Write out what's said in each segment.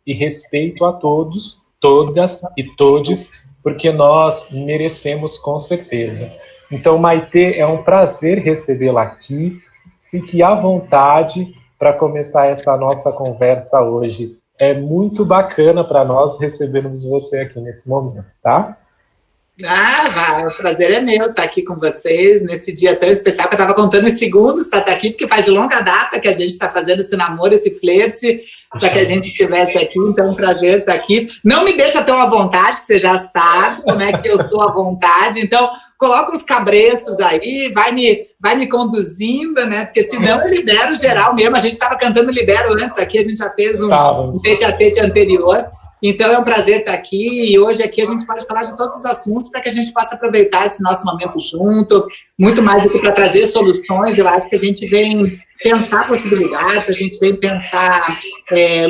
e respeito a todos, todas e todes, porque nós merecemos com certeza. Então, Maitê, é um prazer recebê-la aqui. Fique à vontade para começar essa nossa conversa hoje. É muito bacana para nós recebermos você aqui nesse momento, tá? O prazer é meu estar aqui com vocês nesse dia tão especial, que eu estava contando os segundos para estar aqui, porque faz de longa data que a gente está fazendo esse namoro, esse flerte, para que a gente estivesse aqui, então é um prazer estar aqui. Não me deixa tão à vontade, que você já sabe como é que eu sou à vontade, então coloca uns cabrestos aí, vai me conduzindo, né, porque senão eu libero geral mesmo. A gente estava cantando Libero antes aqui, a gente já fez um tete-a-tete anterior. Então é um prazer estar aqui, e hoje aqui a gente pode falar de todos os assuntos para que a gente possa aproveitar esse nosso momento junto, muito mais do que para trazer soluções. Eu acho que a gente vem pensar possibilidades, a gente vem pensar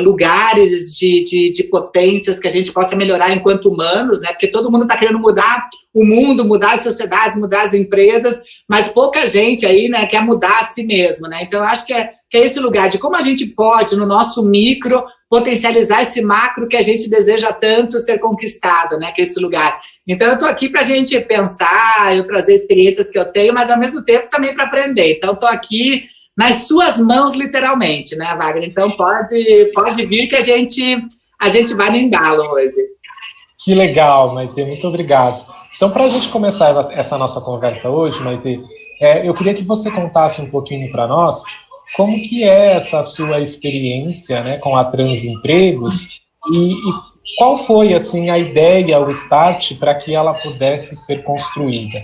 lugares de potências que a gente possa melhorar enquanto humanos, né? Porque todo mundo está querendo mudar o mundo, mudar as sociedades, mudar as empresas, mas pouca gente aí, né, quer mudar a si mesmo, né? Então eu acho que é esse lugar de como a gente pode, no nosso micro, potencializar esse macro que a gente deseja tanto ser conquistado, né, que é esse lugar. Então, eu estou aqui para a gente pensar, eu trazer experiências que eu tenho, mas, ao mesmo tempo, também para aprender. Então, estou aqui nas suas mãos, literalmente, né, Wagner? Então, pode vir que a gente vai no embalo hoje. Que legal, Maitê, muito obrigado. Então, para a gente começar essa nossa conversa hoje, Maitê, eu queria que você contasse um pouquinho para nós como que é essa sua experiência, né, com a Transempregos e qual foi, assim, a ideia, o start para que ela pudesse ser construída?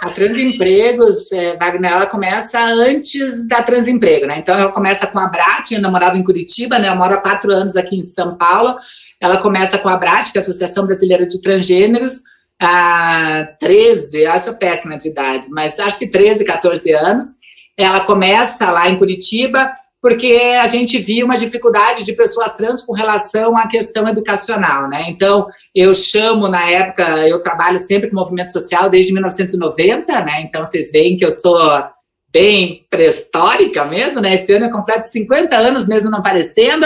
A Transempregos, Wagner, ela começa antes da Transemprego, né? Então, ela começa com a Abrat, eu ainda morava em Curitiba, né? Eu moro há 4 anos aqui em São Paulo. Ela começa com a Abrat, que é a Associação Brasileira de Transgêneros, há 13, eu sou péssima de idade, mas acho que 13, 14 anos. Ela começa lá em Curitiba porque a gente via uma dificuldade de pessoas trans com relação à questão educacional, né? Então, eu chamo, na época, eu trabalho sempre com movimento social desde 1990, né? Então, vocês veem que eu sou bem pré-histórica mesmo, né? Esse ano eu completo 50 anos mesmo não parecendo.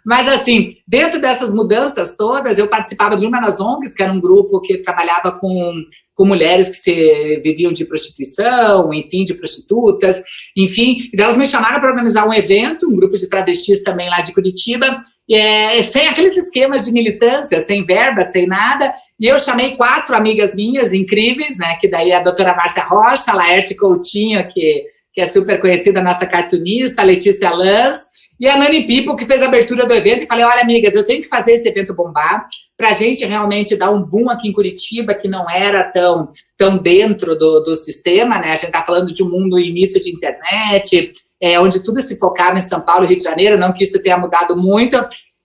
Mas, assim, dentro dessas mudanças todas, eu participava de uma das ONGs, que era um grupo que trabalhava com mulheres que viviam de prostituição, enfim, de prostitutas, enfim. E elas me chamaram para organizar um evento, um grupo de travestis também lá de Curitiba, sem aqueles esquemas de militância, sem verba, sem nada. E eu chamei 4 amigas minhas incríveis, né, que daí é a doutora Márcia Rocha, a Laerte Coutinho, que é super conhecida, nossa cartunista, a Letícia Lanz, e a Nani People, que fez a abertura do evento, e falei, olha, amigas, eu tenho que fazer esse evento bombar, para a gente realmente dar um boom aqui em Curitiba, que não era tão dentro do sistema, né? A gente está falando de um mundo início de internet, onde tudo se focava em São Paulo e Rio de Janeiro, não que isso tenha mudado muito.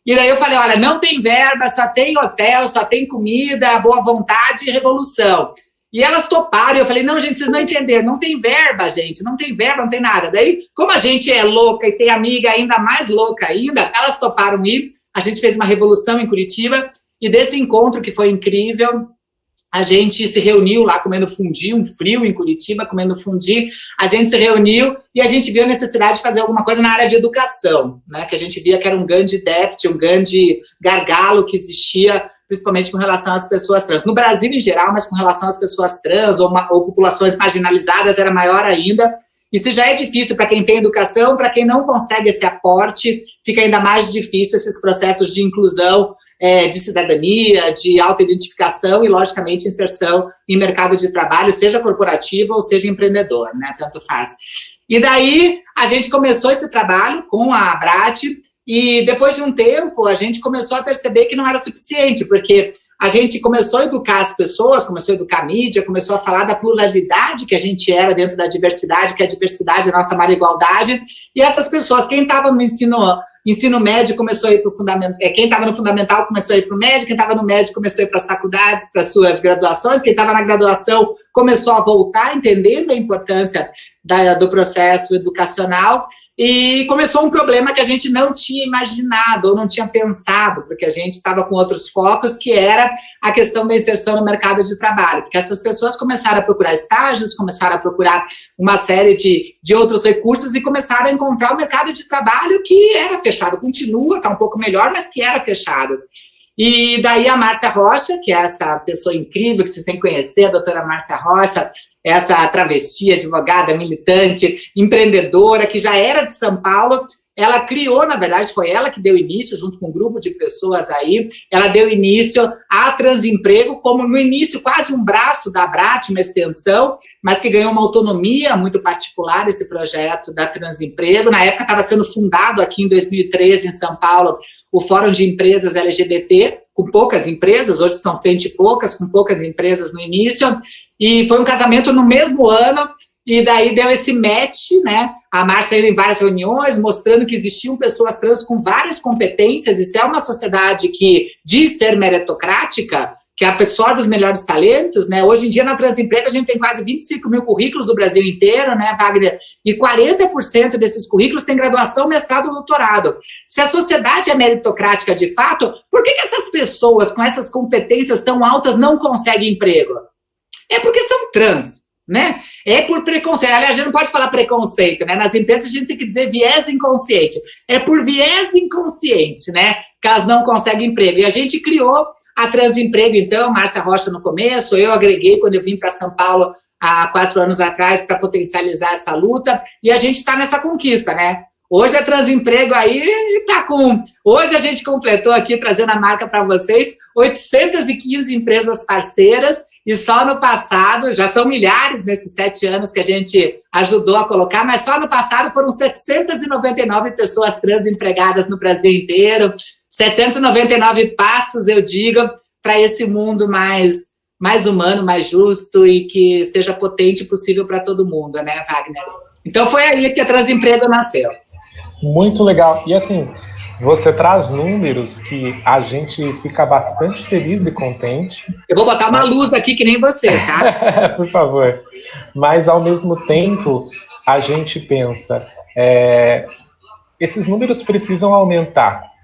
E daí eu falei, olha, não tem verba, só tem hotel, só tem comida, boa vontade e revolução. E elas toparam, e eu falei, não, gente, vocês não entenderam, não tem verba, gente, não tem verba, não tem nada. Daí, como a gente é louca e tem amiga ainda mais louca ainda, elas toparam ir, a gente fez uma revolução em Curitiba, e desse encontro que foi incrível, a gente se reuniu lá comendo fundi, um frio em Curitiba, comendo fundi, a gente se reuniu e a gente viu a necessidade de fazer alguma coisa na área de educação, né, que a gente via que era um grande déficit, um grande gargalo que existia, principalmente com relação às pessoas trans. No Brasil em geral, mas com relação às pessoas trans ou populações marginalizadas era maior ainda. E se já é difícil para quem tem educação, para quem não consegue esse aporte, fica ainda mais difícil esses processos de inclusão, de cidadania, de autoidentificação e, logicamente, inserção em mercado de trabalho, seja corporativo ou seja empreendedor, né? Tanto faz. E daí a gente começou esse trabalho com a Abrat, e depois de um tempo, a gente começou a perceber que não era suficiente, porque a gente começou a educar as pessoas, começou a educar a mídia, começou a falar da pluralidade que a gente era dentro da diversidade, que a diversidade é a nossa maior igualdade, e essas pessoas, quem estava no ensino médio começou a ir para o fundamental, quem estava no fundamental começou a ir para o médio, quem estava no médio começou a ir para as faculdades, para as suas graduações, quem estava na graduação começou a voltar, entendendo a importância do processo educacional. e começou um problema que a gente não tinha imaginado ou não tinha pensado, porque a gente estava com outros focos, que era a questão da inserção no mercado de trabalho, porque essas pessoas começaram a procurar estágios, começaram a procurar uma série de outros recursos e começaram a encontrar o mercado de trabalho que era fechado, continua, está um pouco melhor, mas que era fechado. E daí a Márcia Rocha, que é essa pessoa incrível que vocês têm que conhecer, a doutora Márcia Rocha, essa travesti, advogada, militante, empreendedora, que já era de São Paulo, ela criou, na verdade, foi ela que deu início, junto com um grupo de pessoas aí, ela deu início a Transemprego, como no início quase um braço da Abrat, uma extensão, mas que ganhou uma autonomia muito particular, esse projeto da Transemprego. Na época estava sendo fundado aqui em 2013, em São Paulo, o Fórum de Empresas LGBT, com poucas empresas, hoje são 100 e poucas, com poucas empresas no início, e foi um casamento no mesmo ano, e daí deu esse match, né? A Márcia ia em várias reuniões, mostrando que existiam pessoas trans com várias competências, e se é uma sociedade que diz ser meritocrática, que absorve os melhores talentos, né? Hoje em dia, na Transemprego, a gente tem quase 25 mil currículos do Brasil inteiro, né, Wagner? E 40% desses currículos têm graduação, mestrado ou doutorado. Se a sociedade é meritocrática de fato, por que essas pessoas com essas competências tão altas não conseguem emprego? É porque são trans, né? É por preconceito. Aliás, a gente não pode falar preconceito, né? Nas empresas a gente tem que dizer viés inconsciente. É por viés inconsciente, né? Que elas não conseguem emprego. E a gente criou a Transemprego, então, Márcia Rocha no começo, eu agreguei quando eu vim para São Paulo há 4 anos atrás para potencializar essa luta, e a gente está nessa conquista, né? Hoje a Transemprego aí está com... Hoje a gente completou aqui, trazendo a marca para vocês, 815 empresas parceiras, e só no passado, já são milhares nesses 7 anos que a gente ajudou a colocar, mas só no passado foram 799 pessoas trans empregadas no Brasil inteiro, 799 passos, eu digo, para esse mundo mais humano, mais justo e que seja potente e possível para todo mundo, né, Wagner? Então foi aí que a Transemprego nasceu. Muito legal. E assim, você traz números que a gente fica bastante feliz e contente. Eu vou botar uma luz aqui que nem você, tá? Por favor. Mas, ao mesmo tempo, a gente pensa, esses números precisam aumentar.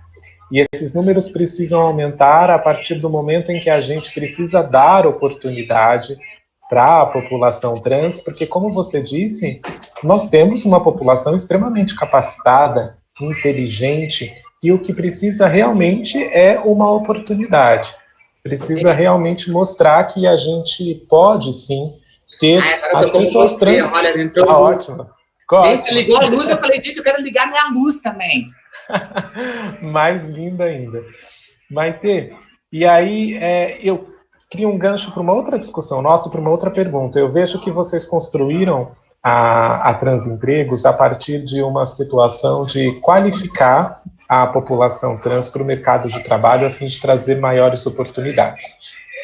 E esses números precisam aumentar a partir do momento em que a gente precisa dar oportunidade para a população trans, porque, como você disse, nós temos uma população extremamente capacitada, inteligente, e o que precisa realmente é uma oportunidade. Precisa realmente mostrar que a gente pode, sim, ter as pessoas trans. Olha, entrou ótimo. Gente, ligou a luz, eu falei, gente, eu quero ligar minha luz também. Mais linda ainda. Maitê, e aí eu crio um gancho para uma outra discussão nossa, para uma outra pergunta. Eu vejo que vocês construíram a Transempregos a partir de uma situação de qualificar a população trans para o mercado de trabalho a fim de trazer maiores oportunidades.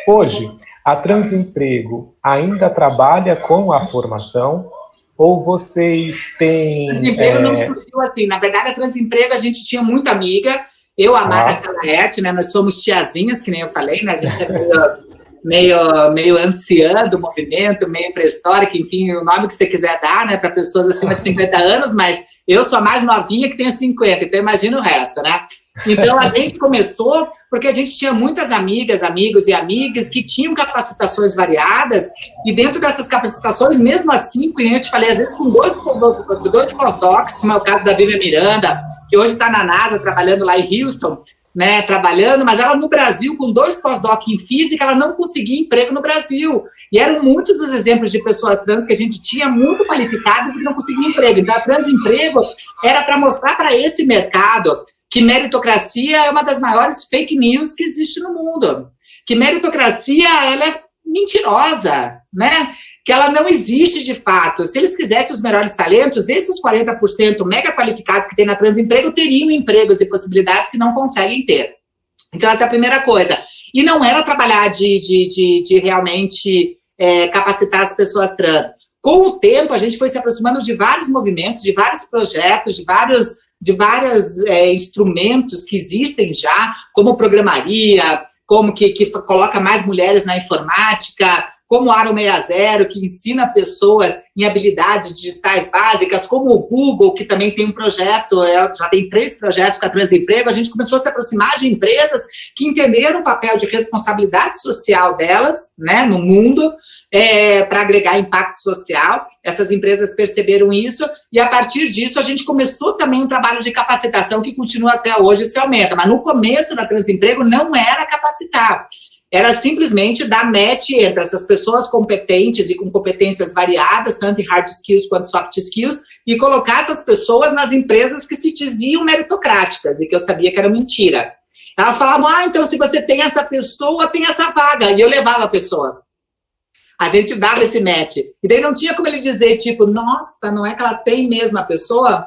Hoje, a Transemprego ainda trabalha com a formação ou vocês têm... Transemprego não surgiu assim. Na verdade, a Transemprego a gente tinha muita amiga. Eu, a Márcia Laerte, né? Nós somos tiazinhas, que nem eu falei, né? A gente é meio anciã do movimento, meio pré-histórica, enfim, o nome que você quiser dar, né? Para pessoas acima de 50 anos, mas eu sou a mais novinha que tenho 50, então imagina o resto, né? Então, a gente começou porque a gente tinha muitas amigas, amigos e amigas que tinham capacitações variadas, e dentro dessas capacitações, mesmo assim, como eu te falei, às vezes com dois pós-docs, como é o caso da Vivian Miranda, que hoje está na NASA, trabalhando lá em Houston, né, trabalhando, mas ela no Brasil, com 2 pós-doc em física, ela não conseguia emprego no Brasil. E eram muitos os exemplos de pessoas trans que a gente tinha muito qualificadas e não conseguiam emprego. Então, a Transemprego era para mostrar para esse mercado que meritocracia é uma das maiores fake news que existe no mundo. Que meritocracia, ela é mentirosa, né? Que ela não existe de fato. Se eles quisessem os melhores talentos, esses 40% mega qualificados que tem na Transemprego teriam empregos e possibilidades que não conseguem ter. Então, essa é a primeira coisa. E não era trabalhar de realmente capacitar as pessoas trans. Com o tempo, a gente foi se aproximando de vários movimentos, de vários projetos, de vários instrumentos que existem já, como programaria, como que coloca mais mulheres na informática, como o Aro 60, que ensina pessoas em habilidades digitais básicas, como o Google, que também tem um projeto, já tem 3 projetos com a Transemprego. A gente começou a se aproximar de empresas que entenderam o papel de responsabilidade social delas, né, no mundo, para agregar impacto social. Essas empresas perceberam isso e, a partir disso, a gente começou também um trabalho de capacitação que continua até hoje e se aumenta. Mas no começo da Transemprego não era capacitar, era simplesmente dar match entre essas pessoas competentes e com competências variadas, tanto em hard skills quanto soft skills, e colocar essas pessoas nas empresas que se diziam meritocráticas e que eu sabia que era mentira. Elas falavam, então se você tem essa pessoa, tem essa vaga, e eu levava a pessoa. A gente dava esse match. E daí não tinha como ele dizer, tipo, nossa, não é que ela tem mesmo a pessoa?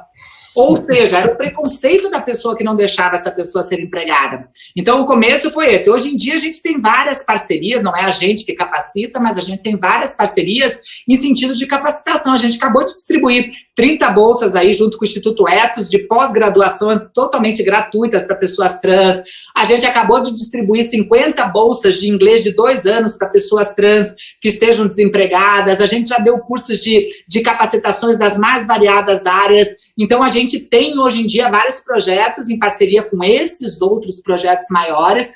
Ou seja, era o preconceito da pessoa que não deixava essa pessoa ser empregada. Então, o começo foi esse. Hoje em dia, a gente tem várias parcerias, não é a gente que capacita, mas a gente tem várias parcerias em sentido de capacitação. A gente acabou de distribuir 30 bolsas aí, junto com o Instituto Ethos, de pós-graduações totalmente gratuitas para pessoas trans. A gente acabou de distribuir 50 bolsas de inglês de 2 anos para pessoas trans que estejam desempregadas. A gente já deu cursos de capacitações das mais variadas áreas. Então, a gente tem, hoje em dia, vários projetos em parceria com esses outros projetos maiores,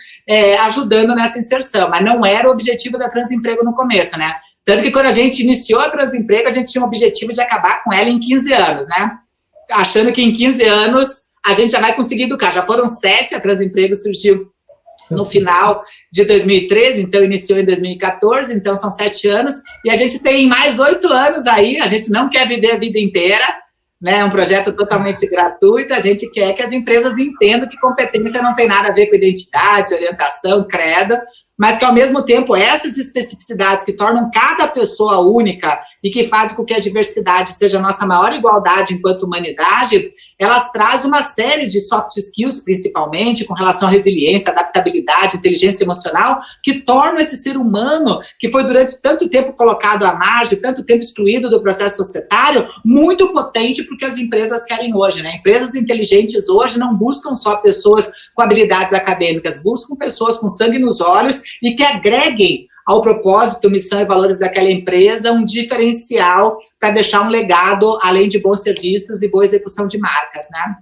ajudando nessa inserção. Mas não era o objetivo da Transemprego no começo, né? Tanto que, quando a gente iniciou a Transemprego, a gente tinha o objetivo de acabar com ela em 15 anos, né? Achando que em 15 anos a gente já vai conseguir educar. Já foram 7, a Transemprego surgiu no final de 2013, então iniciou em 2014, então são 7 anos, e a gente tem mais 8 anos aí, a gente não quer viver a vida inteira, né? É um projeto totalmente gratuito, a gente quer que as empresas entendam que competência não tem nada a ver com identidade, orientação, credo, mas que, ao mesmo tempo, essas especificidades que tornam cada pessoa única e que fazem com que a diversidade seja a nossa maior igualdade enquanto humanidade, elas trazem uma série de soft skills, principalmente, com relação à resiliência, adaptabilidade, inteligência emocional, que tornam esse ser humano, que foi durante tanto tempo colocado à margem, tanto tempo excluído do processo societário, muito potente para o que as empresas querem hoje, né? Empresas inteligentes hoje não buscam só pessoas com habilidades acadêmicas, buscam pessoas com sangue nos olhos e que agreguem ao propósito, missão e valores daquela empresa um diferencial para deixar um legado, além de bons serviços e boa execução de marcas, né?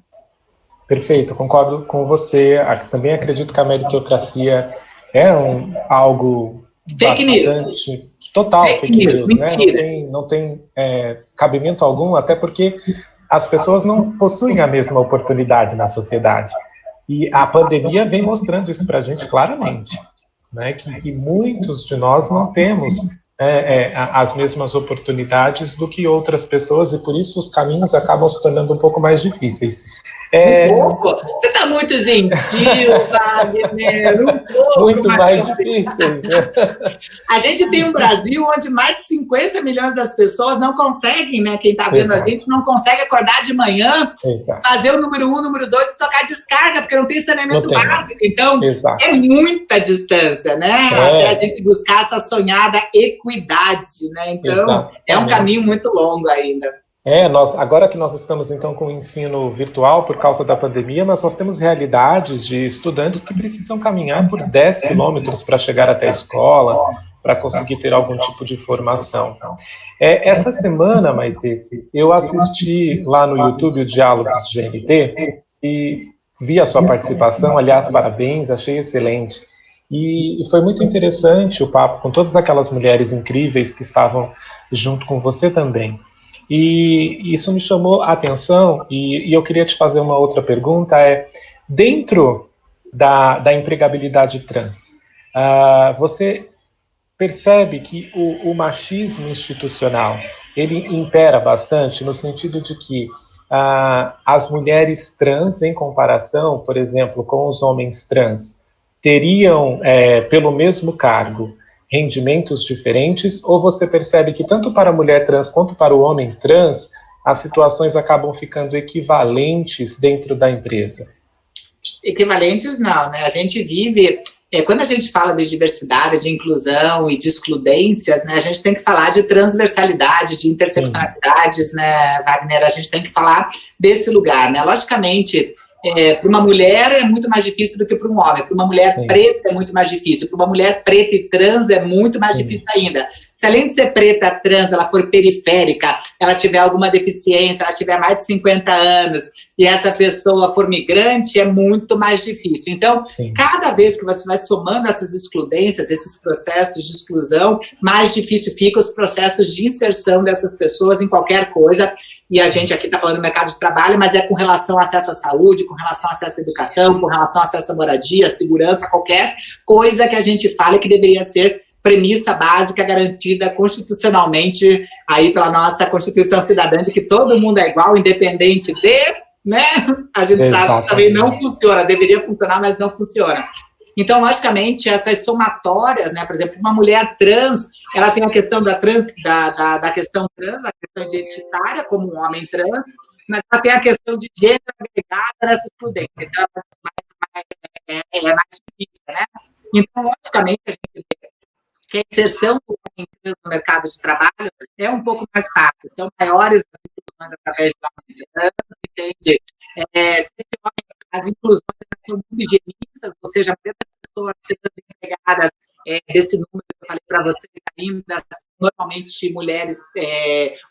Perfeito, concordo com você. Também acredito que a meritocracia é algo fake news. Total fake news, né? Não tem cabimento algum, até porque as pessoas não possuem a mesma oportunidade na sociedade. E a pandemia vem mostrando isso para a gente claramente. Né, que muitos de nós não temos as mesmas oportunidades do que outras pessoas, e por isso os caminhos acabam se tornando um pouco mais difíceis. Você está muito gentil, Wagner, um pouco muito mais difíceis. Né? A gente tem um Brasil onde mais de 50 milhões das pessoas não conseguem, né? Quem está vendo a gente não consegue acordar de manhã, fazer o número 1, o número 2 e tocar descarga, porque não tem saneamento básico. Então, é muita distância, né? Até a gente buscar essa sonhada equidade, né? Então, é um caminho muito longo ainda. Agora que nós estamos, então, com o ensino virtual por causa da pandemia, mas nós temos realidades de estudantes que precisam caminhar por 10 quilômetros para chegar até a escola, para conseguir ter algum tipo de formação. Essa semana, Maite, eu assisti lá no YouTube o Diálogos de GNT e vi a sua participação, aliás, parabéns, achei excelente. E foi muito interessante o papo com todas aquelas mulheres incríveis que estavam junto com você também. E isso me chamou a atenção, e eu queria te fazer uma outra pergunta, dentro da empregabilidade trans, você percebe que o machismo institucional, ele impera bastante, no sentido de que as mulheres trans, em comparação, por exemplo, com os homens trans, teriam, pelo mesmo cargo, rendimentos diferentes, ou você percebe que tanto para a mulher trans quanto para o homem trans, as situações acabam ficando equivalentes dentro da empresa? Equivalentes não, né? A gente vive, quando a gente fala de diversidade, de inclusão e de excludências, né, a gente tem que falar de transversalidade, de interseccionalidades, né, Wagner? A gente tem que falar desse lugar, né? Logicamente, para uma mulher é muito mais difícil do que para um homem. Para uma mulher Sim. preta é muito mais difícil. Para uma mulher preta e trans é muito mais Sim. difícil ainda. Se além de ser preta, trans, ela for periférica, ela tiver alguma deficiência, ela tiver mais de 50 anos, e essa pessoa for migrante, é muito mais difícil. Então, Sim. cada vez que você vai somando essas excludências, esses processos de exclusão, mais difícil ficam os processos de inserção dessas pessoas em qualquer coisa. E a gente aqui está falando do mercado de trabalho, mas é com relação ao acesso à saúde, com relação ao acesso à educação, com relação ao acesso à moradia, à segurança, qualquer coisa que a gente fale que deveria ser premissa básica garantida constitucionalmente aí pela nossa Constituição Cidadã, de que todo mundo é igual, independente de, né? A gente sabe que também não funciona, deveria funcionar, mas não funciona. Então, logicamente, essas somatórias, né? Por exemplo, uma mulher trans, ela tem a questão da questão trans, a questão identitária, como um homem trans, mas ela tem a questão de gênero agregada nessa excludência. Então, é mais difícil, né? Então, logicamente, a gente vê que a inserção do homem trans no mercado de trabalho é um pouco mais fácil. São maiores as inclusões através do homem trans, entende? As inclusões são muito higienistas, ou seja, muitas pessoas sendo empregadas desse número que eu falei para vocês ainda, normalmente mulheres,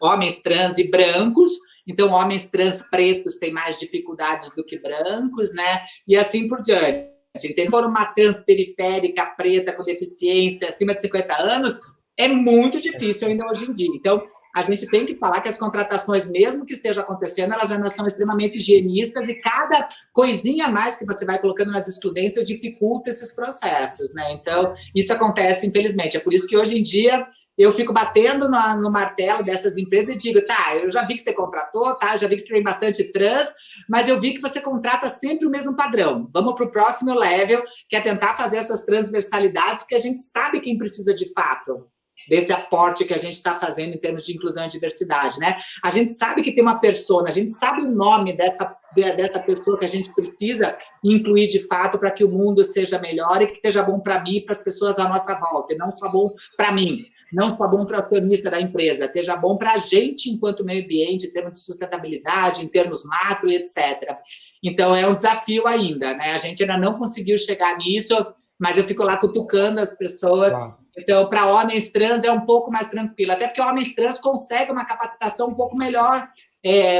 homens trans e brancos, então homens trans pretos têm mais dificuldades do que brancos, né? E assim por diante. Se for uma trans periférica, preta, com deficiência, acima de 50 anos, é muito difícil ainda hoje em dia. Então, a gente tem que falar que as contratações, mesmo que esteja acontecendo, elas ainda são extremamente higienistas e cada coisinha a mais que você vai colocando nas excludências dificulta esses processos, né? Então, isso acontece, infelizmente. É por isso que hoje em dia eu fico batendo no martelo dessas empresas e digo, tá, eu já vi que você contratou, tá, eu já vi que você tem bastante trans, mas eu vi que você contrata sempre o mesmo padrão. Vamos para o próximo level, que é tentar fazer essas transversalidades, porque a gente sabe quem precisa de fato desse aporte que a gente está fazendo em termos de inclusão e diversidade, né? A gente sabe que tem uma persona, a gente sabe o nome dessa pessoa que a gente precisa incluir de fato para que o mundo seja melhor e que esteja bom para mim e para as pessoas à nossa volta, e não só bom para mim, não só bom para o acionista da empresa, esteja bom para a gente enquanto meio ambiente, em termos de sustentabilidade, em termos macro e etc. Então, é um desafio ainda, né? A gente ainda não conseguiu chegar nisso, mas eu fico lá cutucando as pessoas. Então, para homens trans é um pouco mais tranquilo, até porque homens trans conseguem uma capacitação um pouco melhor,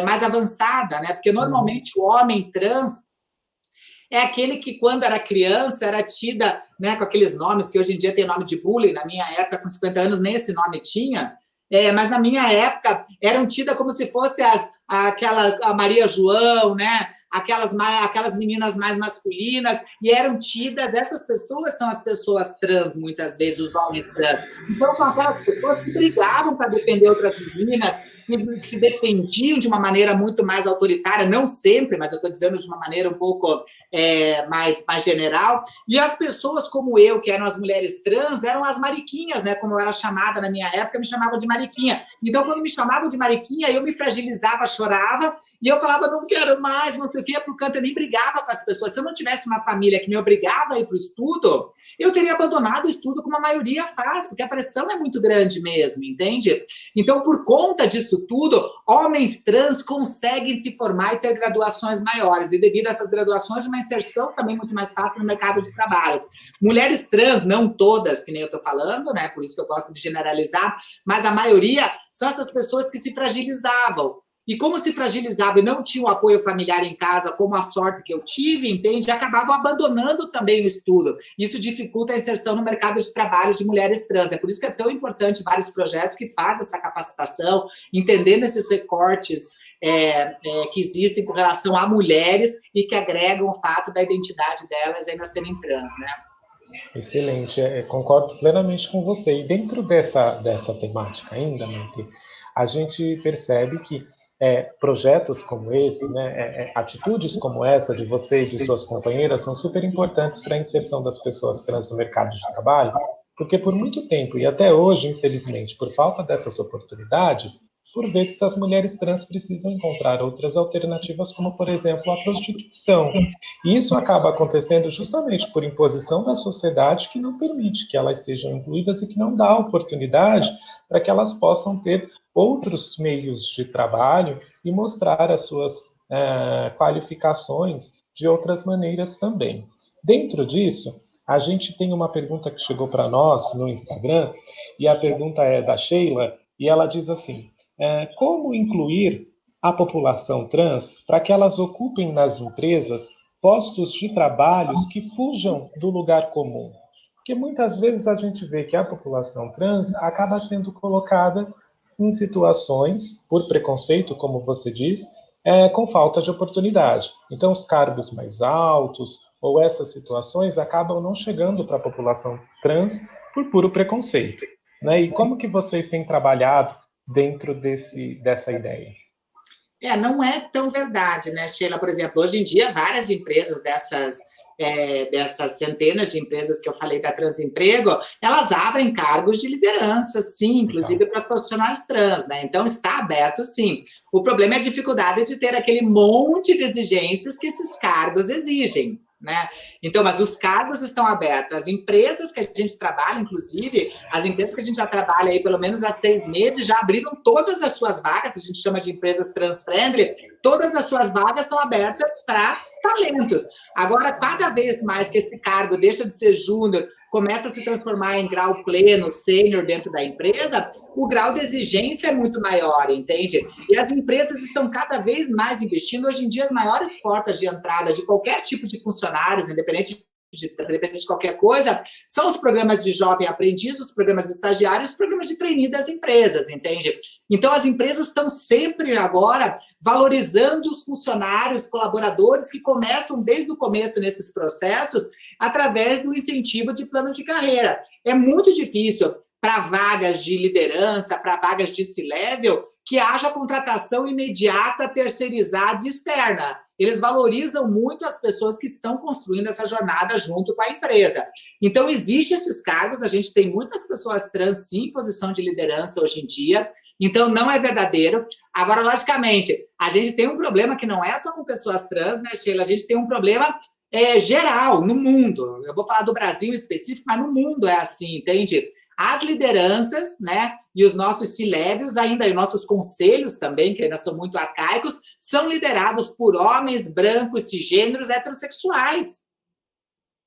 mais avançada, né? Porque normalmente o homem trans é aquele que, quando era criança, era tida, né, com aqueles nomes que hoje em dia tem nome de bullying. Na minha época, com 50 anos, nem esse nome tinha, mas na minha época eram tidas como se fosse a Maria João, né? Aquelas meninas mais masculinas, e eram tidas, dessas pessoas são as pessoas trans, muitas vezes, os homens trans. Então, são aquelas pessoas que brigavam para defender outras meninas, que se defendiam de uma maneira muito mais autoritária, não sempre, mas eu estou dizendo de uma maneira um pouco mais general, e as pessoas como eu, que eram as mulheres trans, eram as mariquinhas, né, como eu era chamada na minha época, me chamavam de mariquinha. Então, quando me chamavam de mariquinha, eu me fragilizava, chorava, e eu falava, não quero mais, não sei o quê, pro canto, eu nem brigava com as pessoas. Se eu não tivesse uma família que me obrigava a ir para o estudo, eu teria abandonado o estudo como a maioria faz, porque a pressão é muito grande mesmo, entende? Então, por conta disso tudo, homens trans conseguem se formar e ter graduações maiores, e devido a essas graduações, uma inserção também muito mais fácil no mercado de trabalho. Mulheres trans, não todas, que nem eu estou falando, né? Por isso que eu gosto de generalizar, mas a maioria são essas pessoas que se fragilizavam. E como se fragilizava e não tinha o apoio familiar em casa, como a sorte que eu tive, entende? Acabavam abandonando também o estudo. Isso dificulta a inserção no mercado de trabalho de mulheres trans. É por isso que é tão importante vários projetos que fazem essa capacitação, entendendo esses recortes que existem com relação a mulheres e que agregam o fato da identidade delas ainda serem trans, né? Excelente, concordo plenamente com você. E dentro dessa temática ainda, Maite, a gente percebe que projetos como esse, né, atitudes como essa de você e de suas companheiras são super importantes para a inserção das pessoas trans no mercado de trabalho, porque por muito tempo, e até hoje, infelizmente, por falta dessas oportunidades, por vezes as mulheres trans precisam encontrar outras alternativas, como, por exemplo, a prostituição. E isso acaba acontecendo justamente por imposição da sociedade que não permite que elas sejam incluídas e que não dá oportunidade para que elas possam ter outros meios de trabalho e mostrar as suas qualificações de outras maneiras também. Dentro disso, a gente tem uma pergunta que chegou para nós no Instagram, e a pergunta é da Sheila, e ela diz assim: como incluir a população trans para que elas ocupem nas empresas postos de trabalhos que fujam do lugar comum? Porque muitas vezes a gente vê que a população trans acaba sendo colocada em situações, por preconceito, como você diz, com falta de oportunidade. Então, os cargos mais altos ou essas situações acabam não chegando para a população trans por puro preconceito. Né? E como que vocês têm trabalhado dentro dessa ideia? Não é tão verdade, né, Sheila? Por exemplo, hoje em dia, várias empresas dessas centenas de empresas que eu falei da Transemprego, elas abrem cargos de liderança, sim, inclusive para os profissionais trans, né? Então, está aberto, sim. O problema é a dificuldade de ter aquele monte de exigências que esses cargos exigem, né? Então, mas os cargos estão abertos. As empresas que a gente trabalha, inclusive, as empresas que a gente já trabalha aí pelo menos há 6 meses, já abriram todas as suas vagas, a gente chama de empresas trans-friendly, todas as suas vagas estão abertas para talentos. Agora, cada vez mais que esse cargo deixa de ser júnior, começa a se transformar em grau pleno, sênior dentro da empresa, o grau de exigência é muito maior, entende? E as empresas estão cada vez mais investindo. Hoje em dia, as maiores portas de entrada de qualquer tipo de funcionários, independente de qualquer coisa, são os programas de jovem aprendiz, os programas de estagiários, os programas de trainee das empresas, entende? Então, as empresas estão sempre agora valorizando os funcionários, colaboradores que começam desde o começo nesses processos através do incentivo de plano de carreira. É muito difícil para vagas de liderança, para vagas de C-level, que haja contratação imediata, terceirizada e externa. Eles valorizam muito as pessoas que estão construindo essa jornada junto com a empresa. Então, existem esses cargos, a gente tem muitas pessoas trans, sim, em posição de liderança hoje em dia, então não é verdadeiro. Agora, logicamente, a gente tem um problema que não é só com pessoas trans, né, Sheila? A gente tem um problema geral, no mundo. Eu vou falar do Brasil em específico, mas no mundo é assim, entende? As lideranças, né, e os nossos C-levels ainda, e nossos conselhos também, que ainda são muito arcaicos, são liderados por homens brancos, cisgêneros, heterossexuais.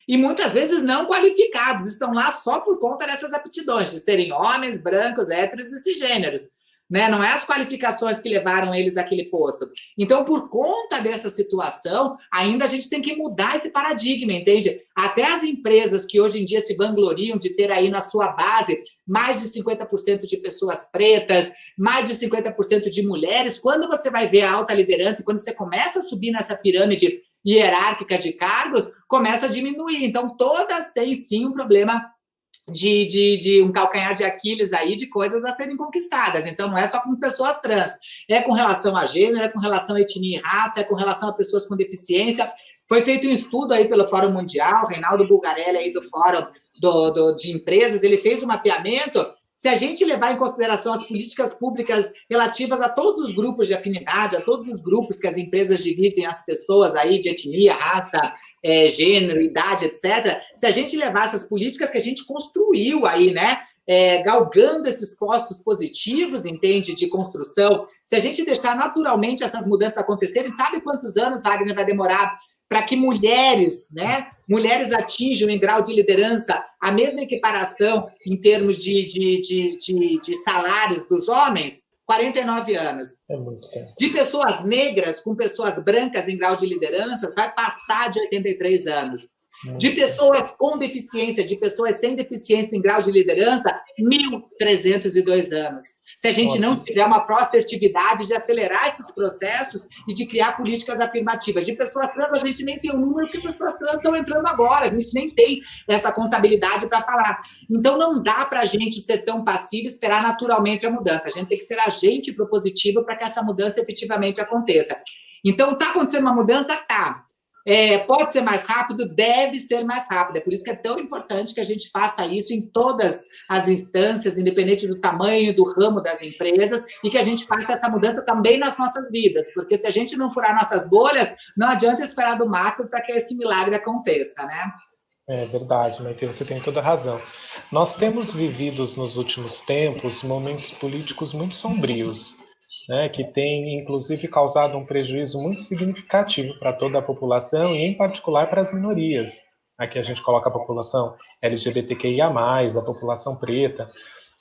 E muitas vezes não qualificados, estão lá só por conta dessas aptidões, de serem homens, brancos, héteros e cisgêneros. Né? Não é as qualificações que levaram eles àquele posto. Então, por conta dessa situação, ainda a gente tem que mudar esse paradigma, entende? Até as empresas que hoje em dia se vangloriam de ter aí na sua base mais de 50% de pessoas pretas, mais de 50% de mulheres, quando você vai ver a alta liderança e quando você começa a subir nessa pirâmide hierárquica de cargos, começa a diminuir. Então, todas têm sim um problema de um calcanhar de Aquiles aí de coisas a serem conquistadas. Então, não é só com pessoas trans, é com relação a gênero, é com relação a etnia e raça, é com relação a pessoas com deficiência. Foi feito um estudo aí pelo Fórum Mundial, Reinaldo Bulgarelli aí do Fórum de Empresas, ele fez um mapeamento. Se a gente levar em consideração as políticas públicas relativas a todos os grupos de afinidade, a todos os grupos que as empresas dividem as pessoas aí de etnia, raça, gênero, idade, etc., se a gente levar essas políticas que a gente construiu aí, né, galgando esses postos positivos, entende, de construção, se a gente deixar naturalmente essas mudanças acontecerem, sabe quantos anos, Wagner, vai demorar para que mulheres, né, mulheres atinjam em grau de liderança a mesma equiparação em termos de salários dos homens? 49 anos. É muito tempo. De pessoas negras com pessoas brancas em grau de liderança, vai passar de 83 anos. De pessoas com deficiência, de pessoas sem deficiência em grau de liderança, 1.302 anos. Se a gente não tiver uma proassertividade de acelerar esses processos e de criar políticas afirmativas. De pessoas trans, a gente nem tem o número que pessoas trans estão entrando agora, a gente nem tem essa contabilidade para falar. Então, não dá para a gente ser tão passivo e esperar naturalmente a mudança. A gente tem que ser agente propositivo para que essa mudança efetivamente aconteça. Então, está acontecendo uma mudança? Tá. Pode ser mais rápido? Deve ser mais rápido. É por isso que é tão importante que a gente faça isso em todas as instâncias, independente do tamanho e do ramo das empresas, e que a gente faça essa mudança também nas nossas vidas, porque se a gente não furar nossas bolhas, não adianta esperar do macro para que esse milagre aconteça, né? É verdade, Maite, você tem toda a razão. Nós temos vivido nos últimos tempos momentos políticos muito sombrios. né, que tem, inclusive, causado um prejuízo muito significativo para toda a população e, em particular, para as minorias. Aqui a gente coloca a população LGBTQIA+, a população preta,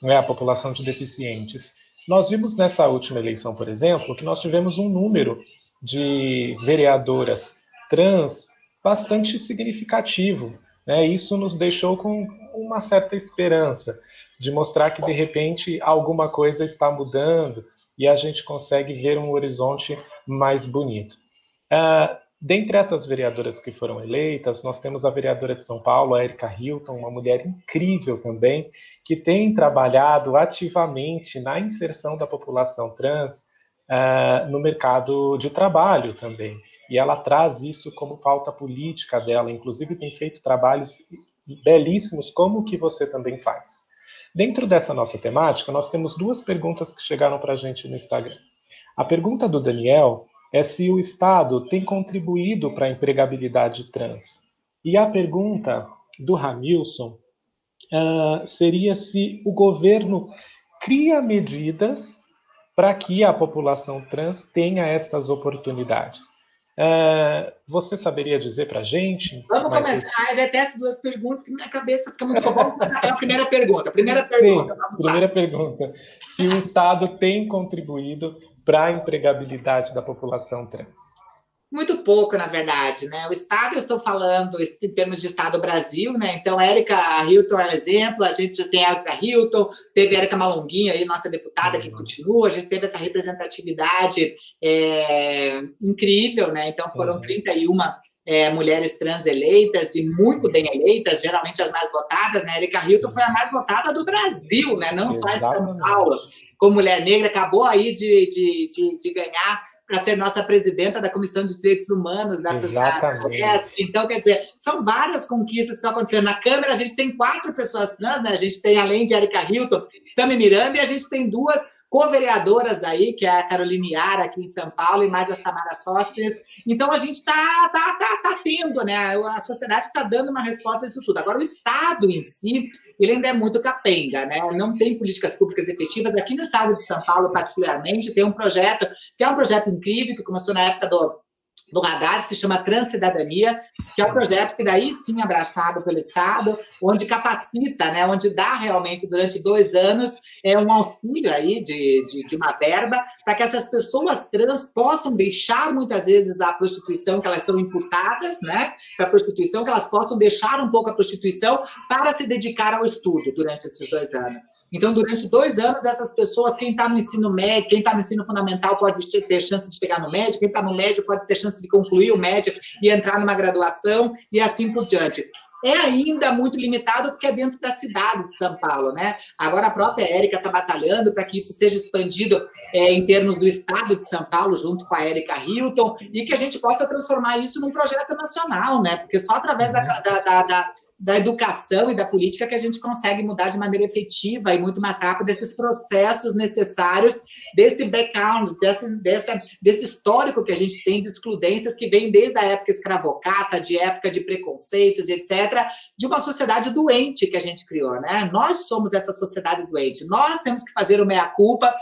né, a população de deficientes. Nós vimos nessa última eleição, por exemplo, que nós tivemos um número de vereadoras trans bastante significativo, né? Isso nos deixou com uma certa esperança de mostrar que, de repente, alguma coisa está mudando e a gente consegue ver um horizonte mais bonito. Dentre essas vereadoras que foram eleitas, nós temos a vereadora de São Paulo, a Erika Hilton, uma mulher incrível também, que tem trabalhado ativamente na inserção da população trans no mercado de trabalho também. E ela traz isso como pauta política dela, inclusive tem feito trabalhos belíssimos, como o que você também faz. Dentro dessa nossa temática, nós temos duas perguntas que chegaram para a gente no Instagram. A pergunta do Daniel é se o Estado tem contribuído para a empregabilidade trans. E a pergunta do Ramilson seria se o governo cria medidas para que a população trans tenha estas oportunidades. Você saberia dizer para a gente? Vamos começar. Eu detesto duas perguntas, porque minha cabeça fica muito boa. Vamos começar pela primeira pergunta. Primeira pergunta. Sim, primeira pergunta. Se o Estado tem contribuído para a empregabilidade da população trans. Muito pouco, na verdade, né? O Estado, eu estou falando em termos de Estado Brasil, né? Então, a Erika Hilton é um exemplo, a gente tem a Erika Hilton, teve a Erika Malonguinho aí, nossa deputada, que continua, a gente teve essa representatividade incrível, né? Então, foram 31 mulheres trans eleitas e muito bem eleitas, geralmente as mais votadas, né? A Erika Hilton foi a mais votada do Brasil, né? Não só em São Paulo, como mulher negra, acabou aí de ganhar para ser nossa presidenta da Comissão de Direitos Humanos da sociedade. Então, quer dizer, são várias conquistas que estão acontecendo. Na Câmara, a gente tem 4 pessoas trans, né? A gente tem, além de Erika Hilton, Tami Miranda, e a gente tem 2 co-vereadoras aí, que é a Caroline Yara, aqui em São Paulo, e mais a Samara Sóstenes. Então, a gente está tendo, né? A sociedade está dando uma resposta a isso tudo. Agora, o Estado em si, ele ainda é muito capenga, né? Não tem políticas públicas efetivas. Aqui no estado de São Paulo, particularmente, tem um projeto, que é um projeto incrível, que começou na época do Radar, se chama Transcidadania, que é um projeto que daí sim é abraçado pelo Estado, onde capacita, né, onde dá realmente durante 2 anos um auxílio aí de uma verba para que essas pessoas trans possam deixar muitas vezes a prostituição, que elas são imputadas, né, para a prostituição, que elas possam deixar um pouco a prostituição para se dedicar ao estudo durante esses 2 anos. Então, durante 2 anos, essas pessoas, quem está no ensino médio, quem está no ensino fundamental pode ter chance de chegar no médio, quem está no médio pode ter chance de concluir o médio e entrar numa graduação e assim por diante. É ainda muito limitado porque é dentro da cidade de São Paulo, né? Agora a própria Erika está batalhando para que isso seja expandido em termos do estado de São Paulo, junto com a Erika Hilton, e que a gente possa transformar isso num projeto nacional, né? Porque só através da educação e da política que a gente consegue mudar de maneira efetiva e muito mais rápido esses processos necessários desse background, desse histórico que a gente tem de excludências que vem desde a época escravocrata, de época de preconceitos, etc., de uma sociedade doente que a gente criou, né? Nós somos essa sociedade doente. Nós temos que fazer o meia-culpa